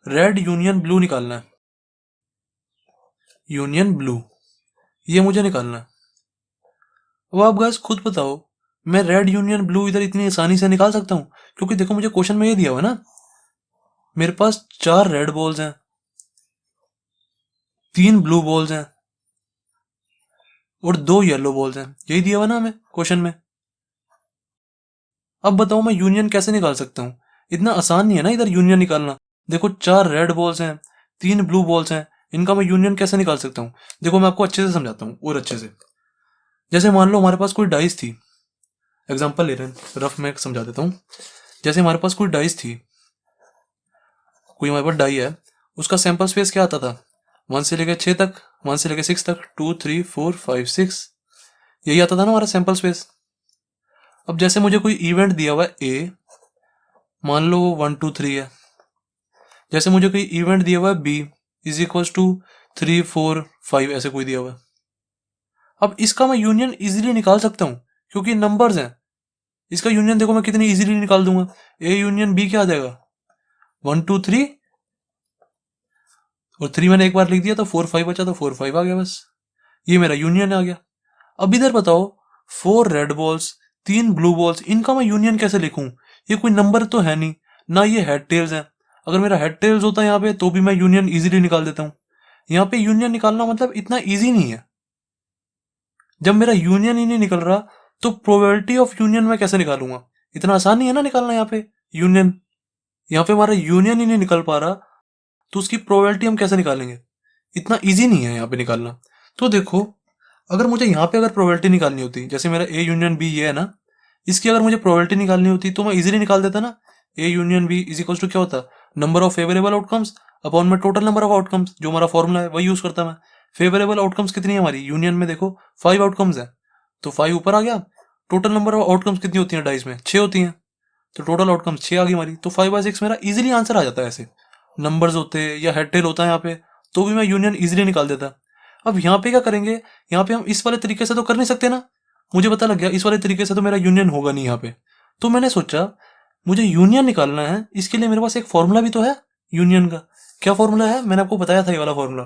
red union blue निकालना है, यूनियन ब्लू, ये मुझे निकालना है। अब आप गाइस खुद बताओ, मैं रेड यूनियन ब्लू इधर इतनी आसानी से निकाल सकता हूं? क्योंकि देखो मुझे क्वेश्चन में ये दिया हुआ है ना, मेरे पास 4 रेड बॉल्स हैं, 3 ब्लू बॉल्स हैं और 2 येलो बॉल्स हैं, यही दिया हुआ ना हमें क्वेश्चन में। अब बताओ मैं यूनियन कैसे निकाल सकता हूँ? इतना आसान नहीं है ना इधर यूनियन निकालना। देखो 4 रेड बॉल्स हैं, 3 ब्लू बॉल्स हैं, इनका मैं यूनियन कैसे निकाल सकता हूँ? देखो मैं आपको अच्छे से समझाता हूँ और अच्छे से। जैसे मान लो हमारे पास कोई डाइस थी, एग्जाम्पल ले रहे हैं, रफ में समझा देता हूँ। जैसे हमारे पास कोई डाइस थी, कोई हमारे पास डाई है, उसका सैंपल स्पेस क्या आता था, 1 से लेकर 6 तक, 1 से लेकर 6 तक, 2 3 4 5 6, यही आता था ना हमारा सैंपल स्पेस। अब जैसे मुझे कोई इवेंट दिया हुआ है ए, मान लो 1 2 3 है, जैसे मुझे कोई इवेंट दिया हुआ है बी इज इक्वल टू 3 4 5, ऐसे कोई दिया हुआ है। अब इसका मैं यूनियन इजीली निकाल सकता हूं क्योंकि नंबर्स हैं। इसका यूनियन देखो मैं कितनी इजीली निकाल दूंगा, ए यूनियन बी क्या आ जाएगा, 1 2 3, और 3 मैंने एक बार लिख दिया तो 4 5 बचा, तो 4 5 आ गया, बस ये मेरा यूनियन आ गया। अब इधर बताओ 4 रेड बॉल्स, 3 ब्लू बॉल्स, इनका मैं यूनियन कैसे लिखूं? ये कोई नंबर तो है नहीं ना, ये हेड टेल्स है। अगर मेरा हेड टेल्स होता यहाँ पे तो भी मैं यूनियन इजीली निकाल देता हूँ। यहाँ पे यूनियन निकालना मतलब इतना इजी नहीं है। जब मेरा यूनियन ही नहीं निकल रहा तो प्रोबेबिलिटी ऑफ यूनियन मैं कैसे निकालूंगा? इतना आसान नहीं है ना निकालना यहाँ पे यूनियन। यहाँ पे हमारा यूनियन ही नहीं निकल पा रहा तो उसकी प्रोबेबिलिटी हम कैसे निकालेंगे? इतना इजी नहीं है यहाँ पे निकालना। तो देखो अगर मुझे यहाँ पे अगर प्रोबेबिलिटी निकालनी होती, जैसे मेरा ए यूनियन बी ये है ना, इसकी अगर मुझे प्रोबेबिलिटी निकालनी होती तो मैं इजीली निकाल देता ना। A union B is equal to क्या होता, number of favourable outcomes upon में टोटल नंबर ऑफ आउटकम्स, जो हमारा फॉर्मूला है वही यूज करता मैं। फेवरेबल आउटकम्स कितनी है हमारी यूनियन में, देखो 5 आउटकम्स है, तो 5 ऊपर आ गया। टोटल नंबर ऑफ आउटकम्स कितनी होती है डाइस में, 6 होती हैं, तो टोटल आउटकम्स 6 आ गई हमारी, तो 5/6 मेरा इजीली आंसर आ जाता है। ऐसे नंबर्स होते या हेड टेल होता है यहाँ पे तो भी मैं यूनियन इजीली निकाल देता। अब यहाँ पे क्या करेंगे, यहाँ पे हम इस वाले तरीके से तो कर नहीं सकते ना, मुझे पता लग गया इस वाले तरीके से तो मेरा यूनियन होगा नहीं यहाँ पे। तो मैंने सोचा मुझे यूनियन निकालना है, इसके लिए मेरे पास एक फॉर्मूला भी तो है यूनियन का। क्या फॉर्मूला है, मैंने आपको बताया था ये वाला फॉर्मूला,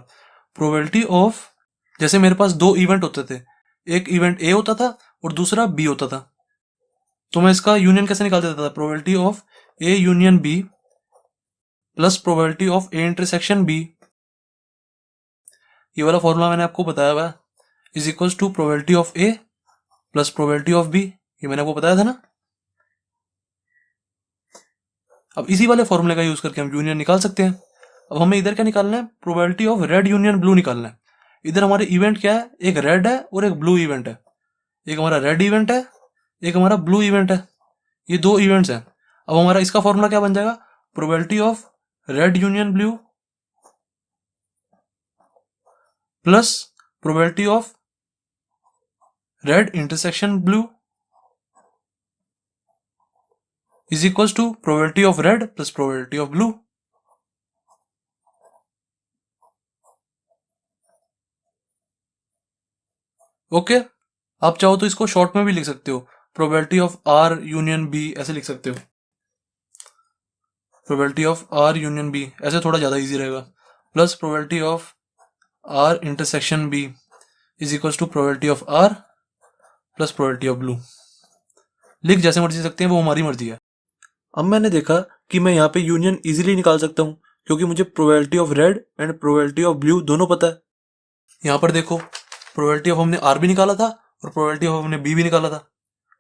प्रोबेबिलिटी ऑफ, जैसे मेरे पास 2 इवेंट होते थे, एक इवेंट ए होता था और दूसरा बी होता था, तो मैं इसका यूनियन कैसे निकाल देता था, probability of A union B plus probability of A intersection B, ये वाला फॉर्मूला मैंने आपको बताया हुआ है, is equal to probability of A plus probability of B, ये मैंने आपको बताया था ना। अब इसी वाले फॉर्मूले का यूज करके हम यूनियन निकाल सकते हैं। अब हमें इधर क्या निकालना है, probability of red union blue निकालना है। इधर हमारे इवेंट क्या है, एक रेड है और एक ब्लू इवेंट है, एक हमारा रेड इवेंट है, एक हमारा ब्लू इवेंट है, ये 2 इवेंट्स हैं। अब हमारा इसका फॉर्मूला क्या बन जाएगा, probability of red union blue plus probability of red intersection blue is equal to probability of red plus probability of blue. Okay, आप चाहो तो इसको शॉर्ट में भी लिख सकते हो, probability of R union B ऐसे लिख सकते हो, probability of R union B, ऐसे थोड़ा ज़्यादा इजी रहेगा, plus probability of R intersection B is equal to probability of R plus probability of blue. लिख जैसे मर्जी सकते हैं, वो हमारी मर्जी है। अब मैंने देखा कि मैं यहाँ पे यूनियन इजीली निकाल सकता हूँ, क्योंकि मुझे probability of red and probability of blue दोनों पता है। यहाँ पर देखो, प्रोबेबिलिटी ऑफ हमने आर भी निकाला था और प्रोबेबिलिटी ऑफ हमने बी भी निकाला था,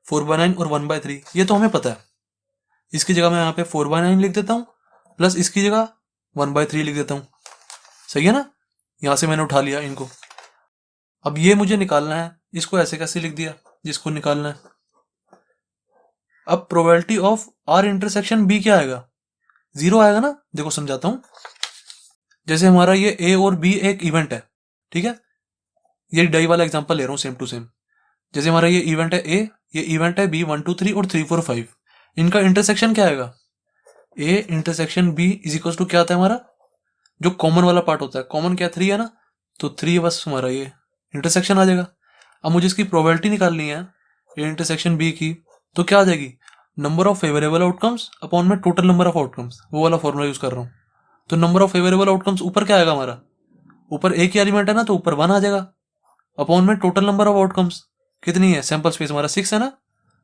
4/9 और 1/3, ये तो हमें पता है। इसकी जगह मैं यहाँ पे 4/9 लिख देता हूँ, प्लस इसकी जगह 1/3 लिख देता हूँ। सही है ना, यहाँ से मैंने उठा लिया इनको। अब ये मुझे निकालना है, इसको ऐसे कैसे लिख दिया जिसको निकालना है। अब probability of R intersection B क्या आएगा, 0 आएगा ना। देखो समझाता हूं, जैसे हमारा ये ए और बी एक इवेंट है, ठीक है, ये डाई वाला एग्जांपल ले रहा हूं सेम टू सेम। जैसे हमारा ये इवेंट है ए, ये इवेंट है बी, 1 2 3 और 3 4 5, इनका इंटरसेक्शन क्या आएगा, A intersection B is equal to क्या आता है हमारा, जो कॉमन वाला पार्ट होता है, कॉमन क्या 3 है ना, तो 3 बस हमारा ये इंटरसेक्शन आ जाएगा। अब मुझे इसकी प्रोबेबिलिटी निकालनी है ए इंटरसेक्शन बी की, तो क्या आ जाएगी, number of favourable outcomes upon में टोटल नंबर ऑफ आउटकम्स, वो वाला फॉर्मूला यूज कर रहा हूँ। तो नंबर ऑफ फेवरेबल आउटकम्स ऊपर क्या आएगा हमारा, ऊपर एक ही एलिमेंट है ना, तो ऊपर 1 आ जाएगा, अपॉन में टोटल नंबर ऑफ आउटकम्स कितनी है, सैंपल स्पेस हमारा 6 है ना,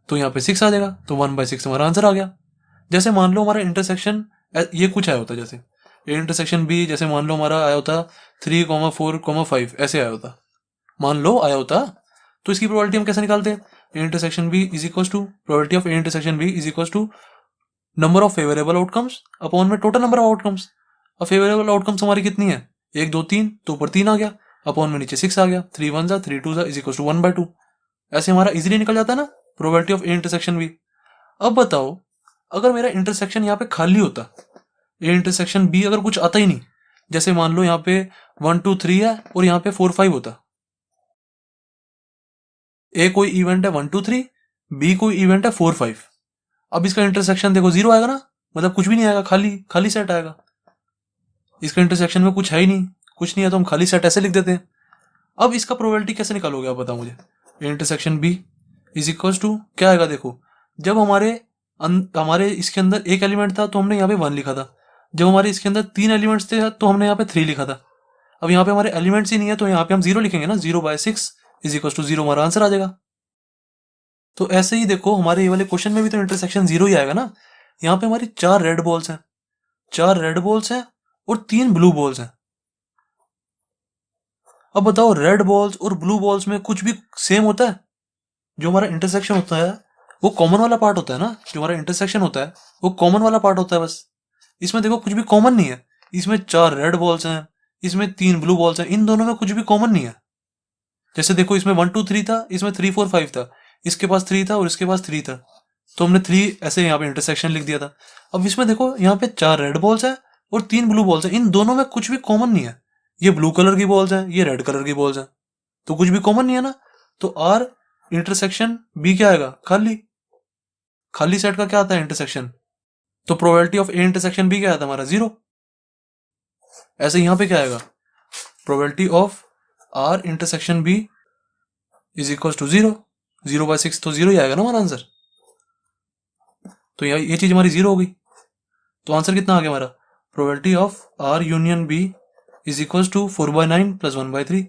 तो यहाँ पे 6 आ जाएगा, तो 1/6 हमारा आंसर आ गया। जैसे मान लो हमारा इंटरसेक्शन ये कुछ आया होता, जैसे ए इंटरसेक्शन बी, जैसे मान लो हमारा आया होता 3,4,5 ऐसे आया होता, मान लो आया होता, तो इसकी प्रोबेबिलिटी हम कैसे निकालते हैं, A intersection B is equal to probability of A intersection B is equal to number of favourable outcomes upon में टोटल नंबर ऑफ आउटकम्स। अब फेवरेबल आउटकम्स हमारी कितनी है, 1 2 3, तो ऊपर 3 आ गया, अपॉन में नीचे 6 आ गया, 3 1 जा 3 2 जा इज इक्वल टू 1/2। ऐसे हमारा इजीली निकल जाता है ना probability of A intersection B. अब बताओ, अगर मेरा इंटरसेक्शन यहाँ पे खाली होता, ए इंटरसेक्शन बी अगर कुछ आता ही नहीं, जैसे मान लो यहाँ पे 1 2 3 है और यहाँ पे 4 5 होता, ए कोई इवेंट है 1 2 3, बी कोई इवेंट है 4 5, अब इसका इंटरसेक्शन देखो 0 आएगा ना, मतलब कुछ भी नहीं आएगा, खाली खाली सेट आएगा। इसका इंटरसेक्शन में कुछ है ही नहीं, कुछ नहीं है, तो हम खाली सेट ऐसे लिख देते हैं। अब इसका प्रोबेबिलिटी कैसे निकालोगे आप बताओ मुझे, intersection B is equal to क्या आएगा, देखो जब हमारे इसके अंदर एक एलिमेंट था तो हमने यहाँ पे 1 लिखा था, जब हमारे इसके अंदर 3 एलिमेंट्स थे तो हमने यहाँ पे 3 लिखा था। अब यहाँ पे हमारे एलिमेंट्स ही नहीं है, तो यहाँ पे हम 0 लिखेंगे ना, 0/6 इज इक्वल टू 0 हमारा आंसर आ जाएगा। तो ऐसे ही देखो हमारे ये वाले क्वेश्चन में भी तो इंटरसेक्शन 0 ही आएगा ना। यहाँ पे हमारी 4 रेड बॉल्स हैं, 4 रेड बॉल्स हैं और 3 ब्लू बॉल्स हैं। अब बताओ, रेड बॉल्स और ब्लू बॉल्स में कुछ भी सेम होता है, जो हमारा इंटरसेक्शन होता है वो कॉमन वाला पार्ट होता है ना, जो हमारा इंटरसेक्शन होता है वो कॉमन वाला पार्ट होता है बस। इसमें देखो कुछ भी कॉमन नहीं है, इसमें 4 रेड बॉल्स हैं, इसमें 3 ब्लू बॉल्स हैं, इन दोनों में कुछ भी कॉमन नहीं है। जैसे देखो इसमें 1 2 3 था, इसमें 3 4 5 था, इसके पास 3 था और इसके पास 3 था, तो हमने 3 ऐसे यहाँ पे इंटरसेक्शन लिख दिया था। अब इसमें देखो यहाँ पे 4 रेड बॉल्स हैं और 3 ब्लू बॉल्स हैं, इन दोनों में कुछ भी कॉमन नहीं है, ये ब्लू कलर की बॉल्स हैं, ये रेड कलर की बॉल्स हैं, तो कुछ भी कॉमन नहीं है ना। तो आर इंटरसेक्शन बी क्या आएगा, खाली, खाली सेट का क्या आता है इंटरसेक्शन, तो probability of A intersection B क्या आता है हमारा 0। ऐसे यहाँ पे क्या आएगा, probability of R intersection B is equal to 0, 0/6, तो 0 ही आएगा ना हमारा आंसर। तो ये चीज हमारी 0 हो गई, तो आंसर कितना आ गया हमारा, probability of R union B is equal to 4/9 plus 1/3,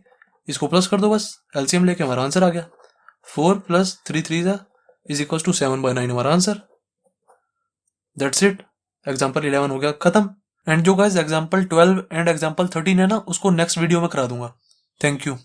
इसको प्लस कर दो बस, एलसीएम लेके हमारा आंसर आ गया, 4 प्लस 3 3 इज इक्वल टू 7/9 हमारा आंसर। दैट्स इट, एग्जाम्पल 11 हो गया खत्म। एंड जो गाइस एग्जाम्पल 12 एंड एग्जाम्पल 13 है ना, उसको नेक्स्ट वीडियो में करा दूंगा। Thank you.